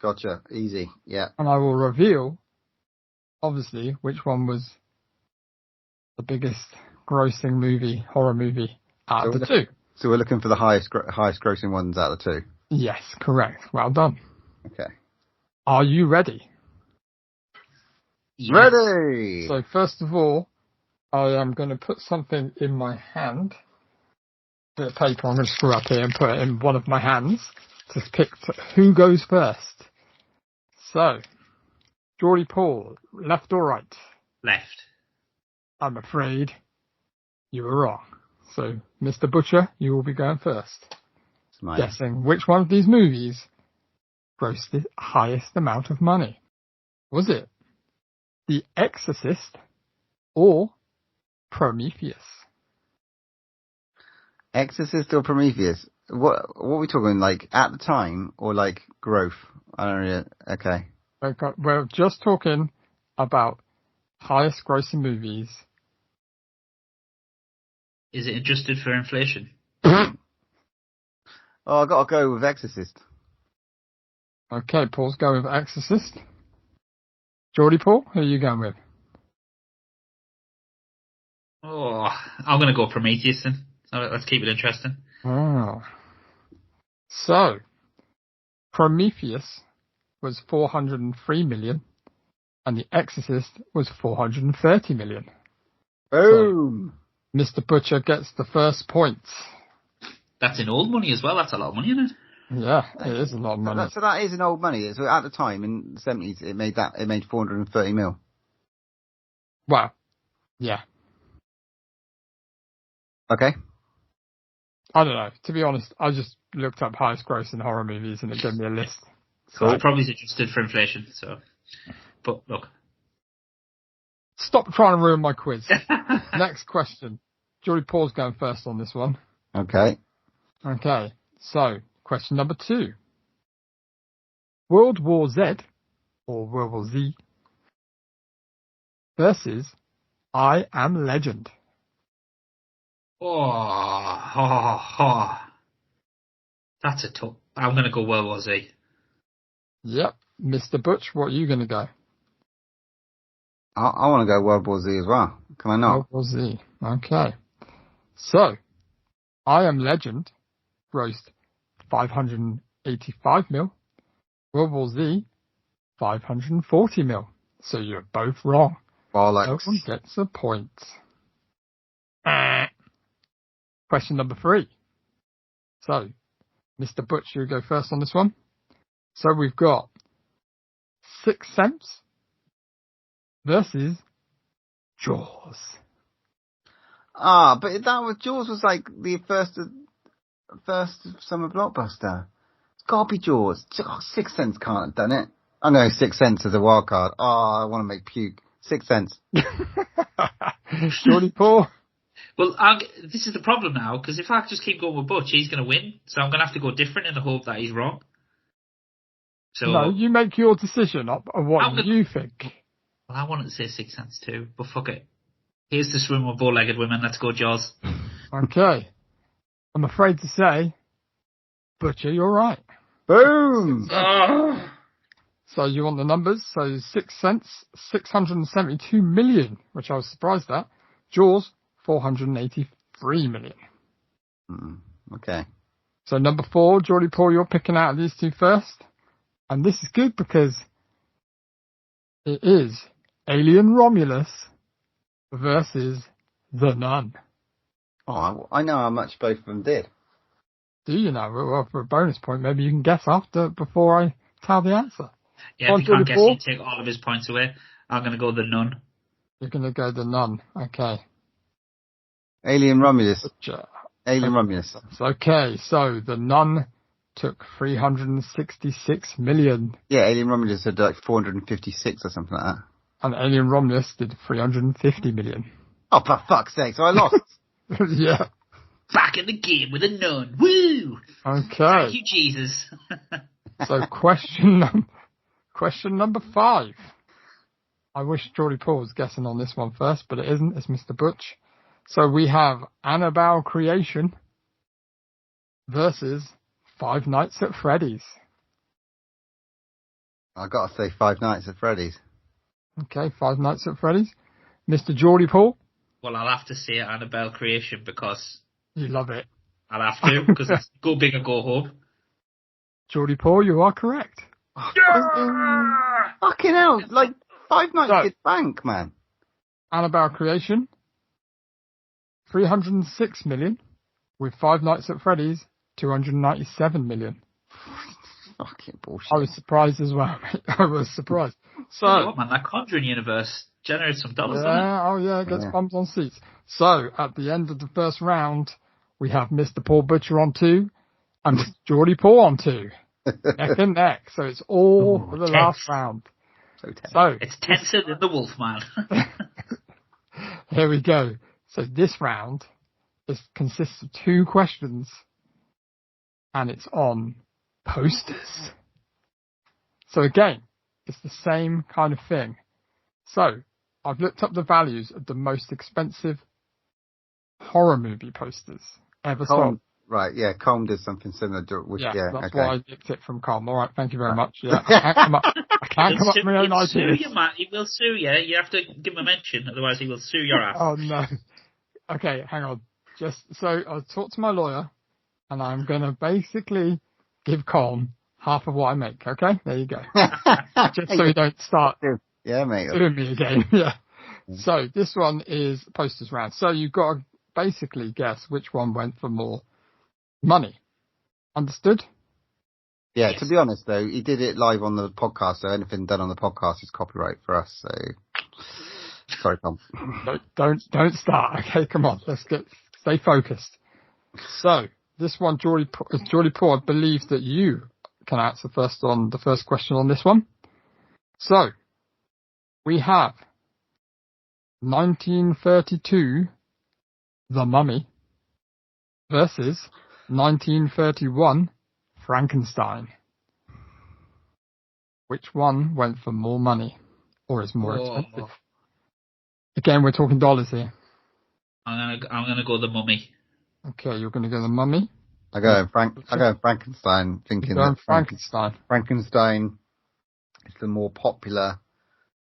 Gotcha. Easy. Yeah. And I will reveal, obviously, which one was the biggest grossing horror movie out of the 2. So we're looking for the highest grossing ones out of the 2. Yes, correct. Well done. Okay. Are you ready? Yes. Ready! So first of all, I am going to put something in my hand. Bit of paper I'm going to screw up here and put it in one of my hands to pick who goes first. So, Geordie Paul, left or right? Left. I'm afraid you were wrong. So, Mr. Butcher, you will be going first. Guessing which one of these movies grossed the highest amount of money. Was it The Exorcist or Prometheus? Exorcist or Prometheus? What are we talking, like, at the time, or, like, growth? I don't know. Okay. We're just talking about highest grossing movies. Is it adjusted for inflation? Oh, I gotta go with Exorcist. Okay, Paul's going with Exorcist. Geordie Paul, who are you going with? Oh, I'm going to go Prometheus then. Let's keep it interesting. Oh. So, Prometheus was 403 million, and The Exorcist was 430 million. Boom! So, Mr. Butcher gets the first point. That's in old money as well. That's a lot of money, isn't it? Yeah, it is a lot of money. So that is an old money. So at the time, in the 70s, it made 430 mil. Wow. Yeah. Okay. I don't know. To be honest, I just looked up highest grossing horror movies and it gave me a list. So I probably adjusted for inflation. So, but look. Stop trying to ruin my quiz. Next question. Geordie Paul's going first on this one. Okay. Okay. So, question number 2. World War Z, or World War Z, versus I Am Legend. That's a tough. I'm going to go World War Z. Yep. Mr. Butch, what are you going to go? I want to go World War Z as well. Can I not? World War Z. Okay. So, I Am Legend grossed 585 mil. World War Z, 540 mil. So you're both wrong. Bollocks. No one gets a point. Question number 3. So, Mr. Butch, you go first on this one. So we've got Sixth Sense versus Jaws. But Jaws was like the first summer blockbuster. It's got to be Jaws. Sixth Sense can't have done it. I know Sixth Sense is a wild card. I want to make puke. Sixth Sense. Geordie Paul. Well, this is the problem now, because if I just keep going with Butch, he's going to win. So I'm going to have to go different in the hope that he's wrong. So no, you make your decision of what you think. Well, I wanted to say Sixth Sense too, but fuck it. Here's to swim with bow-legged women. Let's go, Jaws. Okay. I'm afraid to say, Butcher, you're right. Boom! So you want the numbers? So Sixth Sense, 672 million, which I was surprised at. Jaws, 483 million. Okay. So number 4, Geordie Paul, you're picking out of these two first. And this is good because it is Alien Romulus versus The Nun. Oh, I know how much both of them did. Do you know? Well, for a bonus point, maybe you can guess before I tell the answer. Yeah, if you can't guess, you take all of his points away. I'm going to go The Nun. You're going to go The Nun. Okay. Alien Romulus. Alien Romulus. Okay, so The Nun took 366 million. Yeah, Alien Romulus had like 456 or something like that. And Alien Romulus did 350 million. Oh, for fuck's sake, so I lost. Yeah. Back in the game with a nun. Woo! Okay. Thank you, Jesus. So question number 5. I wish Geordie Paul was guessing on this one first, but it isn't. It's Mr. Butch. So we have Annabelle Creation versus Five Nights at Freddy's. I gotta say Five Nights at Freddy's. Okay, Five Nights at Freddy's. Mr. Geordie Paul? Well, I'll have to say Annabelle Creation because... You love it. I'll have to, because it's go big or go home. Geordie Paul, you are correct. Yeah! Fucking hell, like Five Nights at Bank, man. Annabelle Creation, 306 million, with Five Nights at Freddy's, 297 million. Fucking bullshit. I was surprised as well, mate. I was surprised. So, what, man, that Conjuring universe generates some dollars, doesn't it? Oh yeah, it gets bums on seats. So, at the end of the first round, we have Mr. Paul Butcher on 2, and Mr. Geordie Paul on 2. Neck and neck. So it's all for the last round. So it's tenser than the Wolfman. Here we go. So this round consists of 2 questions, and it's on posters. So again, it's the same kind of thing. So I've looked up the values of the most expensive horror movie posters ever sold. Right, yeah, Colm did something similar. That's why I nicked it from Colm. All right, thank you very much. Yeah, I can't come up with my own ideas. Sue you, Matt. He will sue you. You have to give him a mention, otherwise he will sue your ass. Oh no. Okay, hang on. So I'll talk to my lawyer, and I'm going to basically give Colm half of what I make. Okay, there you go. Just so we don't start suing me again. Yeah. So this one is posters round. So you've got to basically guess which one went for more money. Understood? Yeah, yes. To be honest though, he did it live on the podcast, so anything done on the podcast is copyright for us, so sorry, Tom. Don't start, okay, come on, stay focused. So, this one, Geordie Paul, I believe that you can answer first on the first question on this one. So, we have 1932, The Mummy, versus 1931, Frankenstein. Which one went for more money, or is more expensive? Again, we're talking dollars here. I'm gonna go The Mummy. Okay, you're gonna go The Mummy. I go Frankenstein, thinking that Frankenstein is the more popular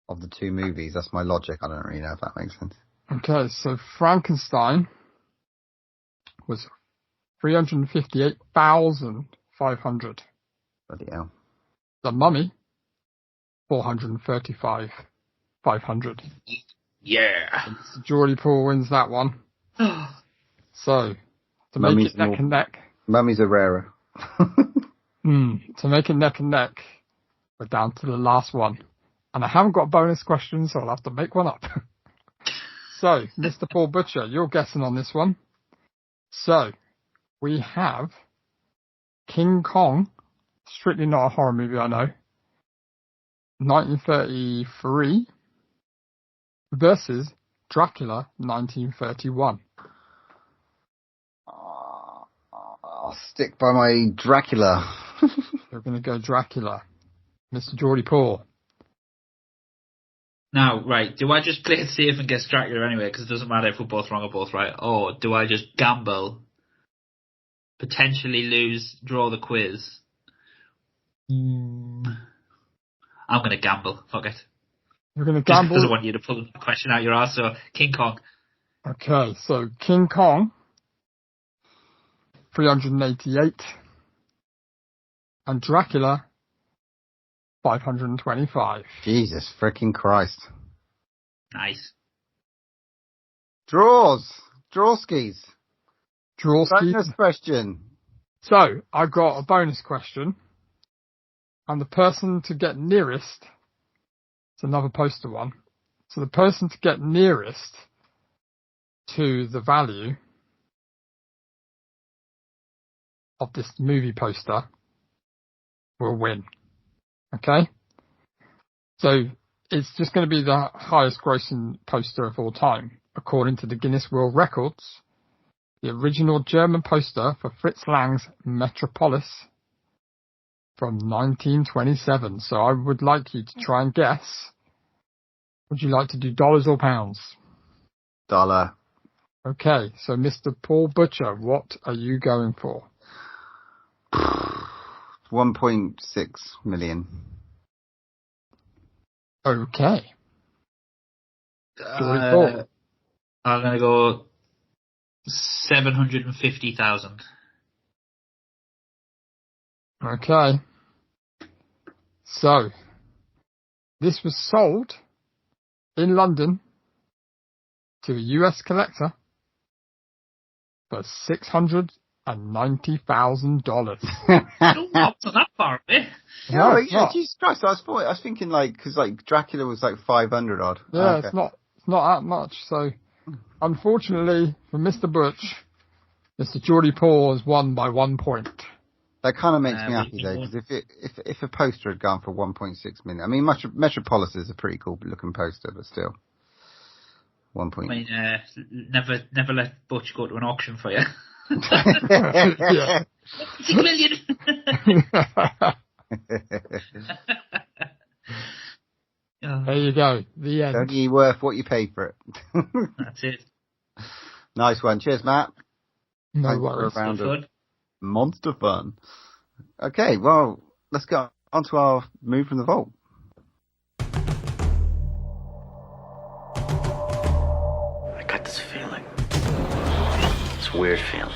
of the two movies. That's my logic. I don't really know if that makes sense. Okay, so Frankenstein was 358,500. Bloody hell. The Mummy, 435,500. Yeah. Geordie Paul wins that one. So, to make it neck and neck. Mummies are rarer. To make it neck and neck, we're down to the last one. And I haven't got a bonus question, so I'll have to make one up. So, Mr. Paul Butcher, you're guessing on this one. So, we have King Kong, strictly not a horror movie, I know, 1933, versus Dracula, 1931. I'll stick by my Dracula. You're going to go Dracula. Mr. Geordie Paul. Now, right, do I just play it safe and guess Dracula anyway, because it doesn't matter if we're both wrong or both right, or do I just gamble, potentially lose, draw the quiz? I'm going to gamble. Fuck it. You're going to gamble? Because I want you to pull the question out your ass, so King Kong. Okay, so King Kong, 388, and Dracula, 525. Jesus freaking Christ. Nice. Drawskis. Bonus question. So, I've got a bonus question. And the person to get nearest, it's another poster one. So the person to get nearest to the value of this movie poster will win. Okay? So it's just going to be the highest grossing poster of all time. According to the Guinness World Records, the original German poster for Fritz Lang's Metropolis from 1927. So I would like you to try and guess. Would you like to do dollars or pounds? Dollar. Okay, so Mr. Paul Butcher, what are you going for? 1.6 million. Okay. I'm going to go 750,000. Okay. So, this was sold in London to a US collector for $690,000. Not that far away. No, yeah, Jesus Christ! I was thinking because Dracula was 500 odd. Yeah, okay. It's not that much. So, unfortunately for Mr. Butch, Mr. Geordie Paul has won by 1 point. That kind of makes me happy though, because if a poster had gone for 1.6 million, I mean, Metropolis is a pretty cool looking poster, but still, 1 point. I mean, never let Butch go to an auction for you. Yeah. 6 million. There you go. The end. Only worth what you pay for it. That's it. Nice one. Cheers, Matt. No worries. For a round of monster fun. Okay, well, let's go on to our move from the vault. I got this feeling. It's a weird feeling.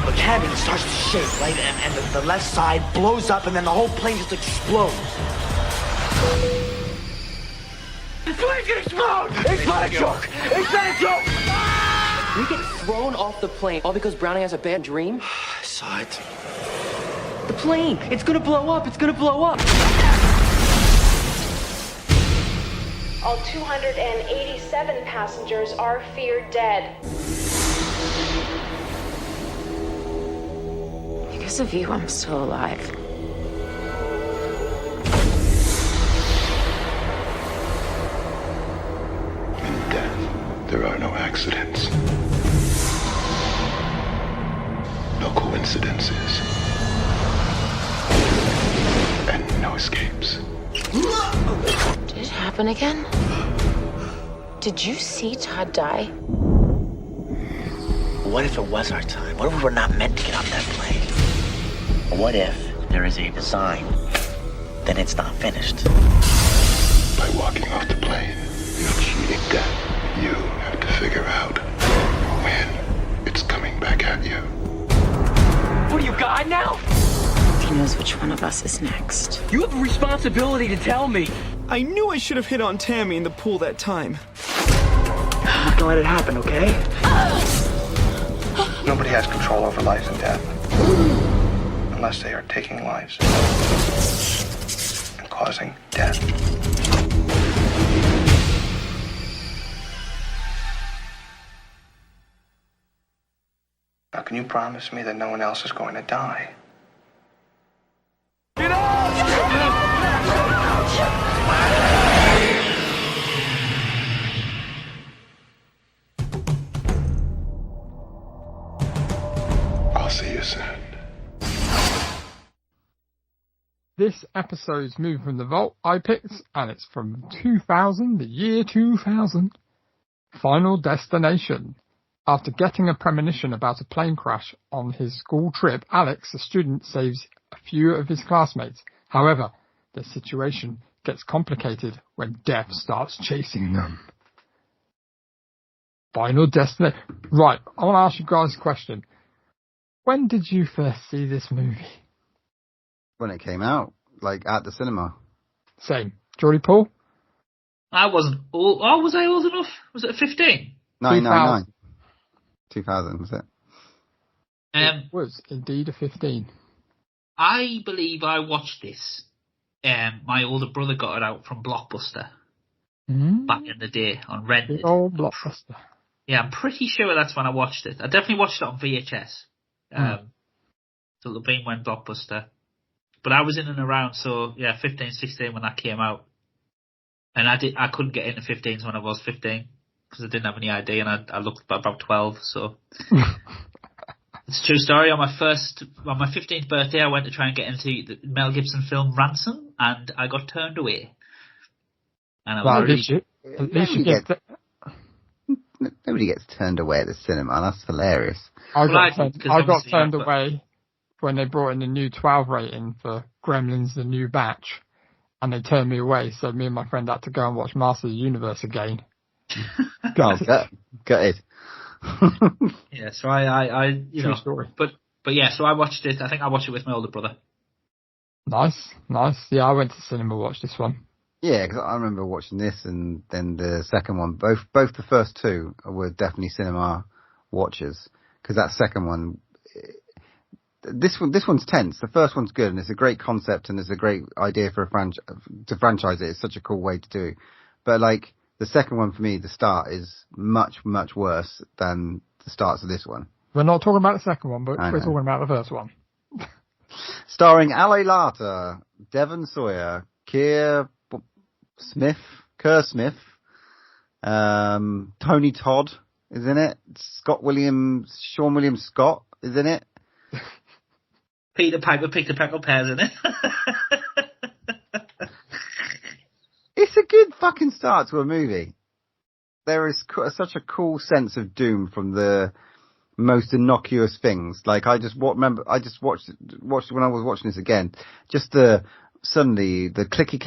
The cabin starts to shake, right? And the left side blows up, and then the whole plane just explodes. The plane's gonna explode! It's not a joke! It's not a joke! We get thrown off the plane all because Brownie has a bad dream? I saw it. The plane! It's gonna blow up! It's gonna blow up! All 287 passengers are feared dead. Because of you, I'm still alive. In death, there are no accidents. No coincidences. And no escapes. Did it happen again? Did you see Todd die? What if it was our time? What if we were not meant to get off that plane? What if there is a design, then it's not finished? By walking off the plane, you're cheating death. You have to figure out when it's coming back at you. What are you, God now? He knows which one of us is next. You have a responsibility to tell me. I knew I should have hit on Tammy in the pool that time. I'm not gonna let it happen, okay? Nobody has control over life and death. Unless they are taking lives and causing death. Now, can you promise me that no one else is going to die? Get out! I'll see you soon. This episode's movie from the vault I picked, and it's from 2000, the year 2000. Final Destination. After getting a premonition about a plane crash on his school trip, Alex, a student, saves a few of his classmates. However, the situation gets complicated when death starts chasing them. Final Destination. Right, I want to ask you guys a question. When did you first see this movie? When it came out, like at the cinema. Same. Geordie Paul? I wasn't old. Oh, was I old enough? Was it 15? 1999. 2000, was it? It was indeed a 15. I believe I watched this. My older brother got it out from Blockbuster back in the day on rented. The old Blockbuster. Yeah, I'm pretty sure that's when I watched it. I definitely watched it on VHS. So it'll be when Blockbuster. But I was in and around, so yeah, 15, 16 when that came out. And I couldn't get into 15s when I was 15 because I didn't have any ID, and I looked about 12. So it's a true story. On my 15th birthday, I went to try and get into the Mel Gibson film Ransom, and I got turned away. And I was Nobody gets turned away at the cinema. That's hilarious. I got turned away when they brought in the new 12 rating for Gremlins: The New Batch, and they turned me away. So me and my friend had to go and watch Master of the Universe again. Gutted. Yeah, so I you know, story. but yeah, so I watched it. I think I watched it with my older brother. Nice. Yeah, I went to cinema to watch this one. Yeah, because I remember watching this and then the second one. Both the first two were definitely cinema watches. Because that second one, this one's tense. The first one's good and it's a great concept and it's a great idea for to franchise it. It's such a cool way to do. But like the second one for me, the start is much, much worse than the starts of this one. We're not talking about the second one, but we're talking about the first one. Starring Ali Larter, Devon Sawyer, Kerr Smith, Tony Todd is in it. Sean William Scott is in it. Peter Piper picked a peck of pears in it. It's a good fucking start to a movie. There is such a cool sense of doom from the most innocuous things. Like I just watched when I was watching this again. Just suddenly the clicky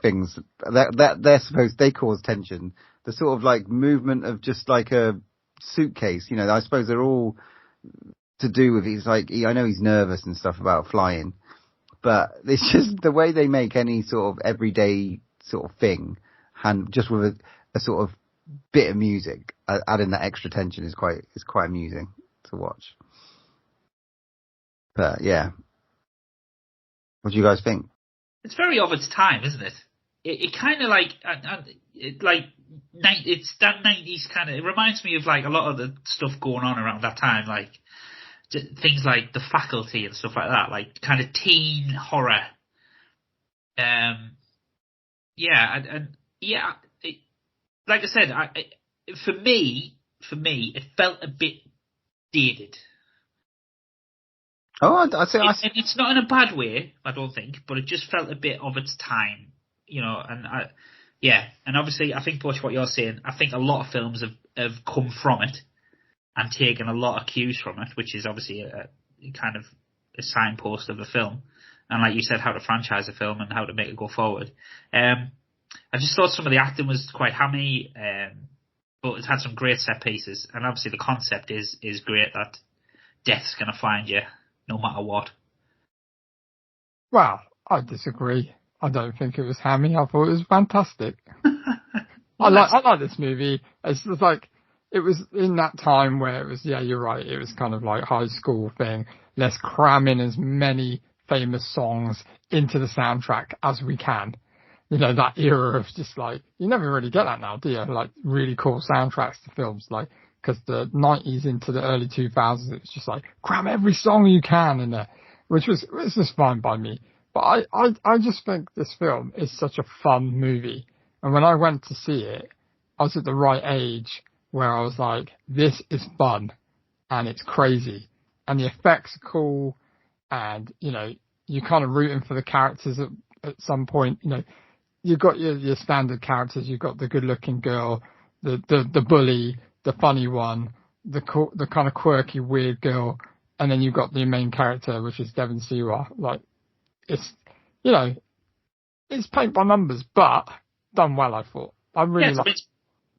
things that they're supposed, they cause tension. The sort of like movement of just like a suitcase, I suppose they're all to do with, I know he's nervous and stuff about flying, but it's just the way they make any sort of everyday sort of thing, and just with a sort of bit of music, adding that extra tension is quite amusing to watch. But yeah. What do you guys think? It's very of its time, isn't it? It kind of it's that 90s kind of, it reminds me of like a lot of the stuff going on around that time, like things like The Faculty and stuff like that, like kind of teen horror. Like I said, for me, it felt a bit dated. Oh, I'd say and it's not in a bad way, I don't think, but it just felt a bit of its time, and obviously I think, Butch, what you're saying, I think a lot of films have come from it and taken a lot of cues from it, which is obviously a kind of a signpost of a film, and like you said, how to franchise a film and how to make it go forward. I just thought some of the acting was quite hammy, but it had some great set pieces, and obviously the concept is great, that death's going to find you no matter what. Well, I disagree. I don't think it was hammy. I thought it was fantastic. I like this movie. It's just like, it was in that time where it was, yeah, you're right, it was kind of like high school thing. Let's cram in as many famous songs into the soundtrack as we can. That era of just like, you never really get that now, do you? Like really cool soundtracks to films, like, because the 90s into the early 2000s, it was just like, cram every song you can in there, which was just fine by me. But I just think this film is such a fun movie. And when I went to see it, I was at the right age where I was like, this is fun and it's crazy and the effects are cool, and, you're kind of rooting for the characters at some point. You've got your standard characters. You've got the good-looking girl, the bully, the funny one, the kind of quirky, weird girl, and then you've got the main character, which is Devon Sewa. Like, it's, it's paint by numbers, but done well, I thought. I really like it. It's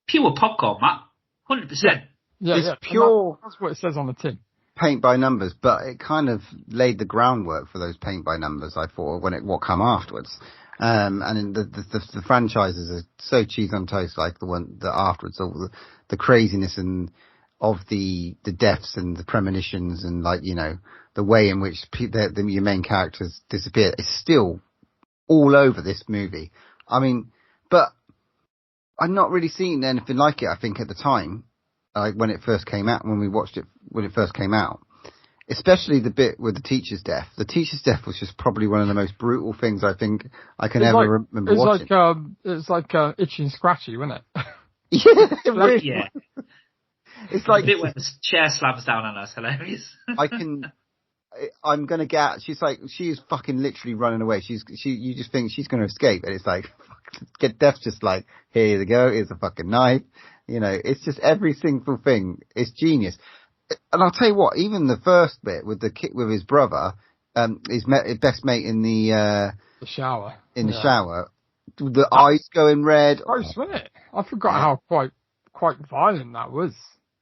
pure popcorn, Matt. 100%. Yeah, it's pure. That's what it says on the tin. Paint by numbers, but it kind of laid the groundwork for those paint by numbers, I thought, what come afterwards. And the franchises are so cheese on toast, like the one that afterwards, all the craziness and of the deaths and the premonitions and, like, the way in which your main characters disappear is still all over this movie. I mean, but I've not really seen anything like it, I think, at the time, like when it first came out, when we watched it, when it first came out. Especially the bit with the teacher's death. The teacher's death was just probably one of the most brutal things I think I can ever remember watching. It's like Itchy and Scratchy, wasn't it? Yeah, really. Yeah. It's like the bit where the chair slams down on us, hilarious. I'm gonna get. She's fucking literally running away. You just think she's gonna escape, and it's like, Death's just like, here you go, here's a fucking knife. It's just every single thing. It's genius. And I'll tell you what, even the first bit with the kid with his brother, his best mate in the shower. The shower, the eyes going red. Gross, wasn't it? I forgot how quite violent that was.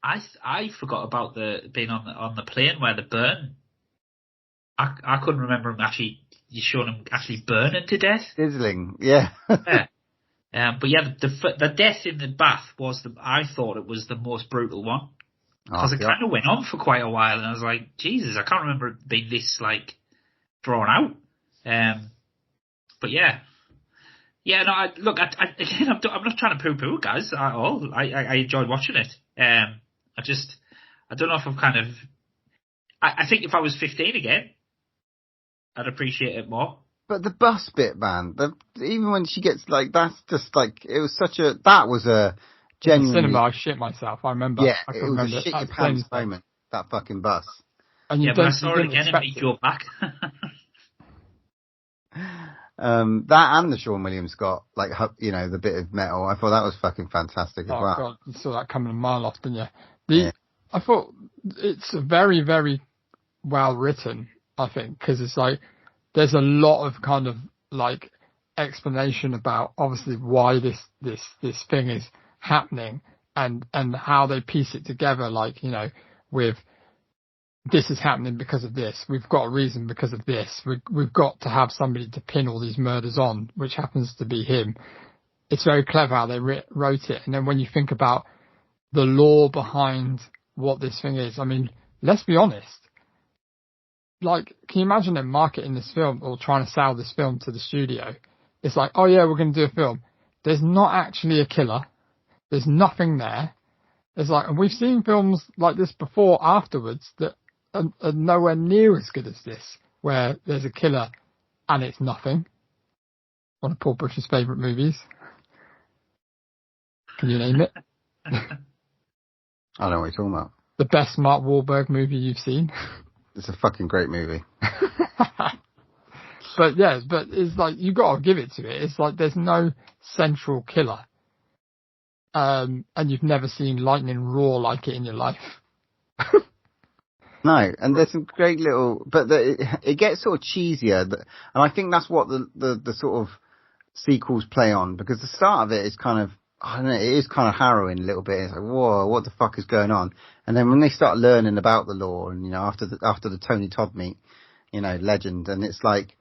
I forgot about being on the plane where the burn. I couldn't remember him showing him actually burning to death. Sizzling, yeah. Yeah. But yeah, the death in the bath I thought it was the most brutal one. Because it kind of went on for quite a while, and I was like, Jesus, I can't remember it being this, like, drawn out. But yeah. Yeah, no, I'm not trying to poo-poo it, guys, at all. I enjoyed watching it. I don't know if I'm kind of... I think if I was 15 again, I'd appreciate it more. But the bus bit, man, even when she gets, like, that's just, like, that was a... Genuinely. Cinema, I shit myself. I rember. Yeah, I it was a shit your pants moment. That fucking bus. And but I saw it again and beat your back. That and the Sean William Scott, like, the bit of metal. I thought that was fucking fantastic as well. God, you saw that coming a mile off, didn't you? I thought it's very, very well written. I think because it's like there's a lot of kind of like explanation about obviously why this thing is happening and how they piece it together, like, with this is happening because of this, we've got a reason because of this, we've got to have somebody to pin all these murders on, which happens to be him. It's very clever how they wrote it. And then when you think about the lore behind what this thing is, I mean, let's be honest, like, can you imagine them marketing this film or trying to sell this film to the studio? It's like, oh yeah, we're going to do a film. There's not actually a killer. There's nothing there. It's like, and we've seen films like this before afterwards that are nowhere near as good as this, where there's a killer and it's nothing. One of Paul Bush's favourite movies. Can you name it? I don't know what you're talking about. The best Mark Wahlberg movie you've seen. It's a fucking great movie. But it's like, you got to give it to it. It's like there's no central killer. And you've never seen lightning roar like it in your life. No, and there's some great little, but it gets sort of cheesier, and I think that's what the sort of sequels play on, because the start of it is kind of, I don't know, it is kind of harrowing a little bit. It's like, whoa, what the fuck is going on? And then when they start learning about the law, and after the Tony Todd meet, legend, and it's like,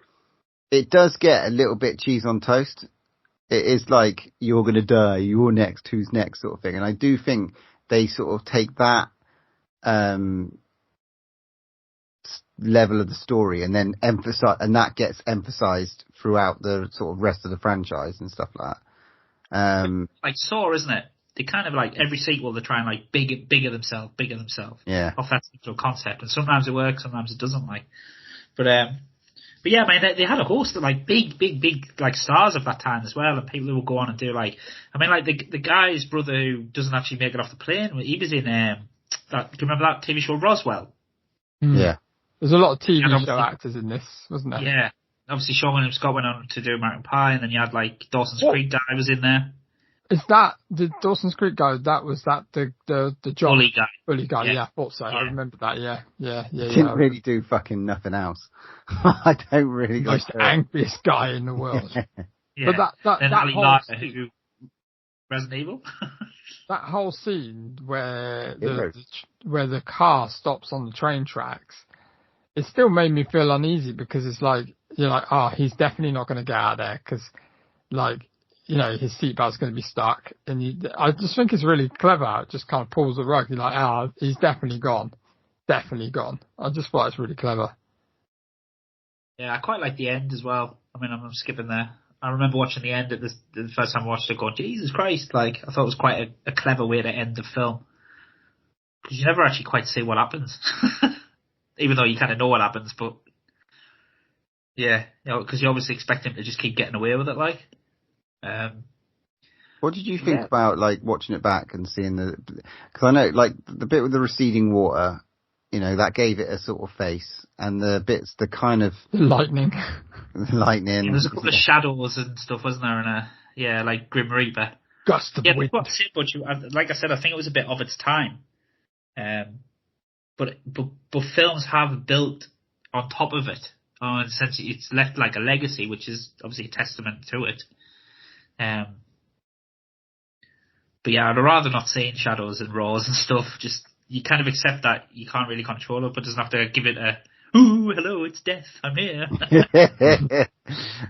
it does get a little bit cheese on toast. It is like, you're gonna die, you're next, who's next, sort of thing. And I do think they sort of take that level of the story and then emphasize, and that gets emphasized throughout the sort of rest of the franchise and stuff like that. Like Saw, isn't it? They kind of like every sequel they try and like bigger themselves. Yeah. Off that central concept, and sometimes it works, sometimes it doesn't. But yeah, man, they had a host of like big like stars of that time as well, and people who would go on and do like, I mean, like the guy's brother who doesn't actually make it off the plane, he was in that. Do you remember that TV show Roswell? Yeah. There's a lot of TV show actors in this, wasn't there? Yeah. Obviously, Sean William Scott went on to do American Pie, and then you had like Dawson's Creek guy was in there. Is that the Dawson's Creek guy? Was that the John Bully guy? Yeah, I thought so. Yeah. I remember that. Yeah. Didn't really do fucking nothing else. I don't really. Most angriest guy in the world. Yeah. But then Ali Larter, who Resident Evil. That whole scene where the car stops on the train tracks, it still made me feel uneasy, because it's like, you're like, he's definitely not going to get out of there, because, like, his seatbelt's going to be stuck. And I just think it's really clever. It just kind of pulls the rug. You're like, he's definitely gone. Definitely gone. I just thought it's really clever. Yeah, I quite like the end as well. I mean, I'm skipping there. I remember watching the end the first time I watched it, going, Jesus Christ. Like, I thought it was quite a clever way to end the film. Because you never actually quite see what happens. Even though you kind of know what happens, but yeah, because you obviously expect him to just keep getting away with it, like. What did you think about, like, watching it back and seeing because I know, like, the bit with the receding water, that gave it a sort of face, and the bits, the kind of lightning. Yeah, there's a couple of shadows and stuff, wasn't there? And like Grim Reaper. Gust of wind. Like I said, I think it was a bit of its time. But films have built on top of it. Essentially, it's left like a legacy, which is obviously a testament to it. But yeah, I'd rather not seeing shadows and roars and stuff. Just, you kind of accept that you can't really control it, but doesn't have to give it a, ooh, hello, it's death, I'm here.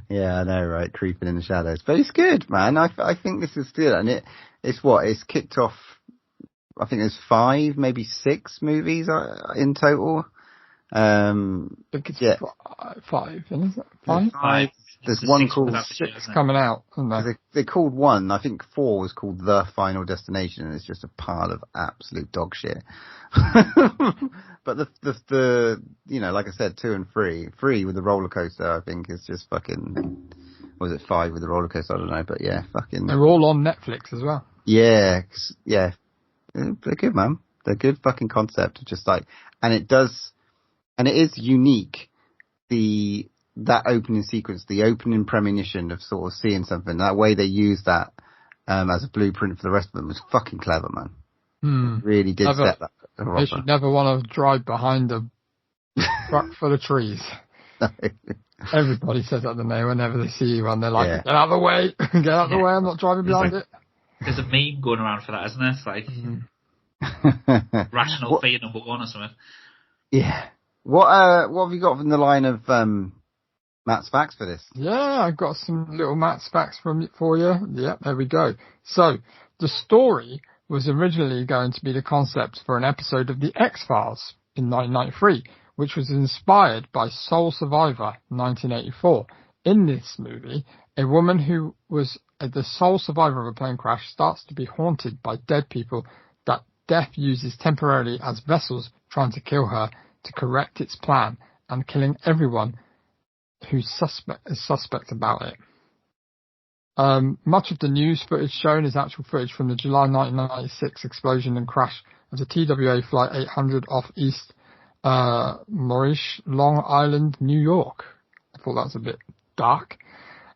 Yeah, I know, right? Creeping in the shadows. But it's good, man. I think this is good. And it's kicked off, I think there's 5, maybe 6 movies in total. I think it's 5, isn't it? 5? There's one called 6 coming out, isn't there? They called one, I think 4 was called The Final Destination, and it's just a pile of absolute dog shit. But the like I said, 2 and 3 with the roller coaster, I think is just fucking, was it 5 with the roller coaster? I don't know, but yeah, fucking. They're all on Netflix as well. Yeah. They're good, man. They're good fucking concept. Just like, and it is unique. That opening sequence, the opening premonition of sort of seeing something, that way they used that as a blueprint for the rest of them was fucking clever, man. Really did set that. They should never want to drive behind a truck full of trees. No. Everybody says that, don't they? Whenever they see you, and they're like, "Get out of the way! Get out of the way! I'm not driving behind it." There's a meme going around for that, isn't there? It's like rational fear number 1 or something. Yeah. What have you got from the line of Matt's facts for this? Yeah, I've got some little Matt's facts for you. Yeah, there we go. So, the story was originally going to be the concept for an episode of The X-Files in 1993, which was inspired by Soul Survivor 1984. In this movie, a woman who was the sole survivor of a plane crash starts to be haunted by dead people that death uses temporarily as vessels trying to kill her to correct its plan and killing everyone who's suspect about it. Much of the news footage shown is actual footage from the July 1996 explosion and crash of the TWA Flight 800 off East Maurice, Long Island, New York. I thought that was a bit dark.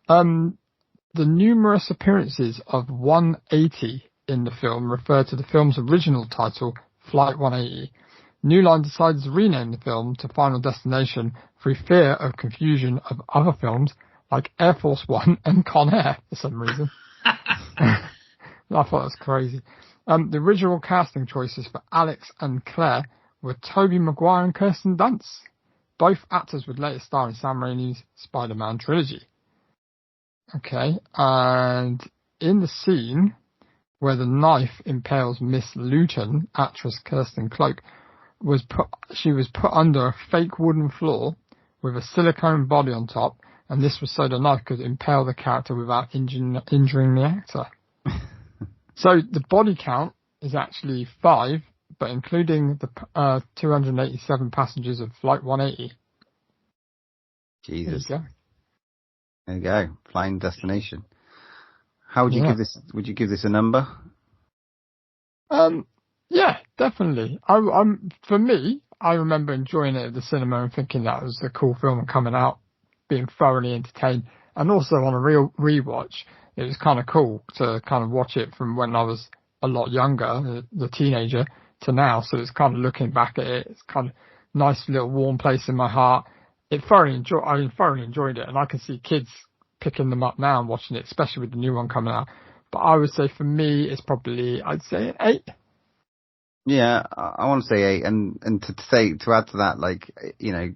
The numerous appearances of 180 in the film refer to the film's original title, Flight 180. New Line decided to rename the film to Final Destination through fear of confusion of other films like Air Force One and Con Air for some reason. I thought that was crazy. The original casting choices for Alex and Claire were Tobey Maguire and Kirsten Dunst. Both actors would later star in Sam Raimi's Spider-Man trilogy. Okay, and in the scene where the knife impales Miss Luton, actress Kirsten Cloak, she was put under a fake wooden floor with a silicone body on top, and this was so the knife could impale the character without injuring the actor. So the body count is actually 5, but including the 287 passengers of Flight 180. Jesus. There you go. There you go. Flying Destination. How would you give this? Would you give this a number? Yeah, definitely. For me, I remember enjoying it at the cinema and thinking that was a cool film and coming out, being thoroughly entertained. And also on a real rewatch, it was kind of cool to kind of watch it from when I was a lot younger, the teenager, to now. So it's kind of looking back at it, it's kind of nice little warm place in my heart. I thoroughly enjoyed it, and I can see kids picking them up now and watching it, especially with the new one coming out. But I would say for me, it's probably, I'd say an 8. Yeah, I want to say 8, and to add to that, like, you know,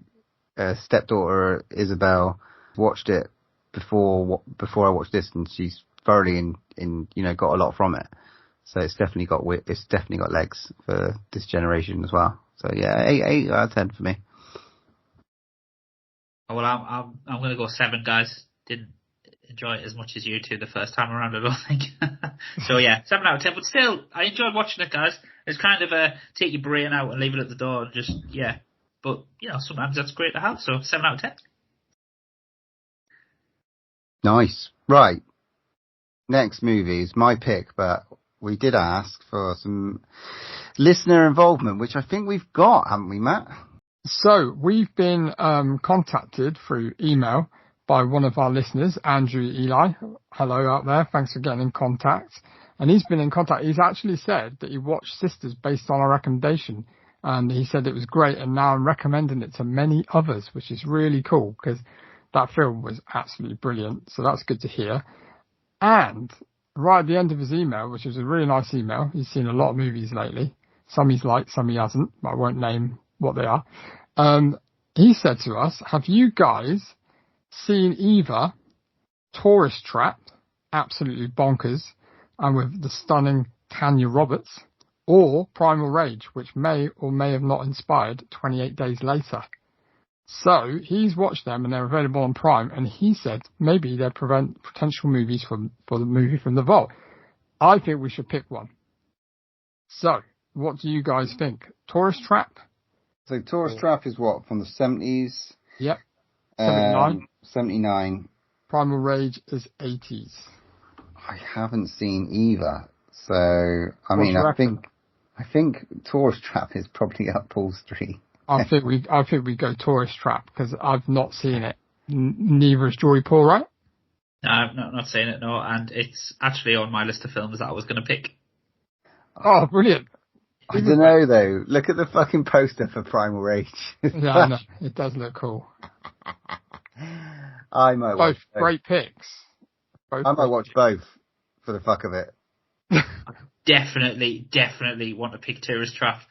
stepdaughter Isabel watched it before I watched this, and she's thoroughly in you know, got a lot from it. So it's definitely got legs for this generation as well. So yeah, 8 out of 10 for me. Well, I'm going to go 7, guys. Didn't enjoy it as much as you two the first time around, I don't think. So yeah, 7 out of 10. But still, I enjoyed watching it, guys. It's kind of take your brain out and leave it at the door and just, yeah. But, you know, sometimes that's great to have. So 7 out of 10. Nice. Right. Next movie is my pick, but we did ask for some listener involvement, which I think we've got, haven't we, Matt? So we've been contacted through email by one of our listeners, Andrew Eli. Hello out there. Thanks for getting in contact. And he's been in contact. He's actually said that he watched Sisters based on a recommendation. And he said it was great. And now I'm recommending it to many others, which is really cool because that film was absolutely brilliant. So that's good to hear. And right at the end of his email, which was a really nice email, he's seen a lot of movies lately. Some he's liked, some he hasn't, but I won't name what they are. He said to us, have you guys seen either Tourist Trap, absolutely bonkers, and with the stunning Tanya Roberts, or Primal Rage, which may or may have not inspired 28 Days Later? So he's watched them and they're available on Prime, and he said maybe they're potential movies for the movie from the vault. I think we should pick one. So what do you guys think? Tourist Trap? So Tourist Trap is what, from the 70s? Yep. 79. 79. Primal Rage is 80s. I haven't seen either. So, I mean, I think Tourist Trap is probably up Paul Street. I think we go Tourist Trap because I've not seen it. Neither has Jory Paul, right? No, I've not seen it, no. And it's actually on my list of films that I was going to pick. Oh, brilliant. I don't know, though. Look at the fucking poster for Primal Rage. Yeah, I know. It does look cool. I might watch both. Great picks. I might watch both for the fuck of it. Definitely want to pick Tourist Trap.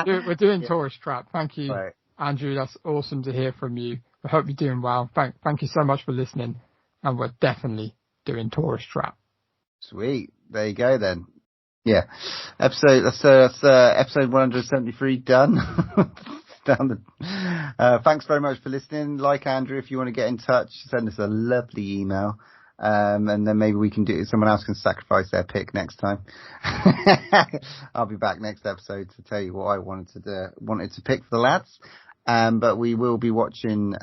We're doing Tourist Trap. Thank you, right, Andrew. That's awesome to hear from you. I hope you're doing well. Thank you so much for listening. And we're definitely doing Tourist Trap. Sweet. There you go then. Yeah. Episode 173 done. Thanks very much for listening. Like Andrew, if you want to get in touch, send us a lovely email. And then maybe we can someone else can sacrifice their pick next time. I'll be back next episode to tell you what I wanted to pick for the lads. But we will be watching,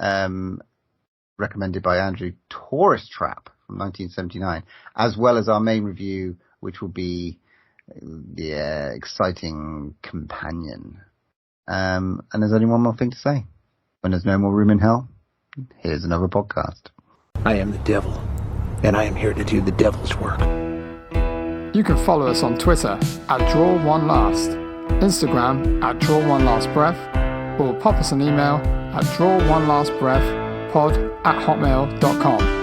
recommended by Andrew, Tourist Trap from 1979, as well as our main review, which will be the exciting Companion. And there's only one more thing to say. When there's no more room in hell, here's another podcast. I am the devil, and I am here to do the devil's work. You can follow us on Twitter @DrawOneLast, Instagram @DrawOneLastBreath, or pop us an email at drawnelastbreathpod@hotmail.com.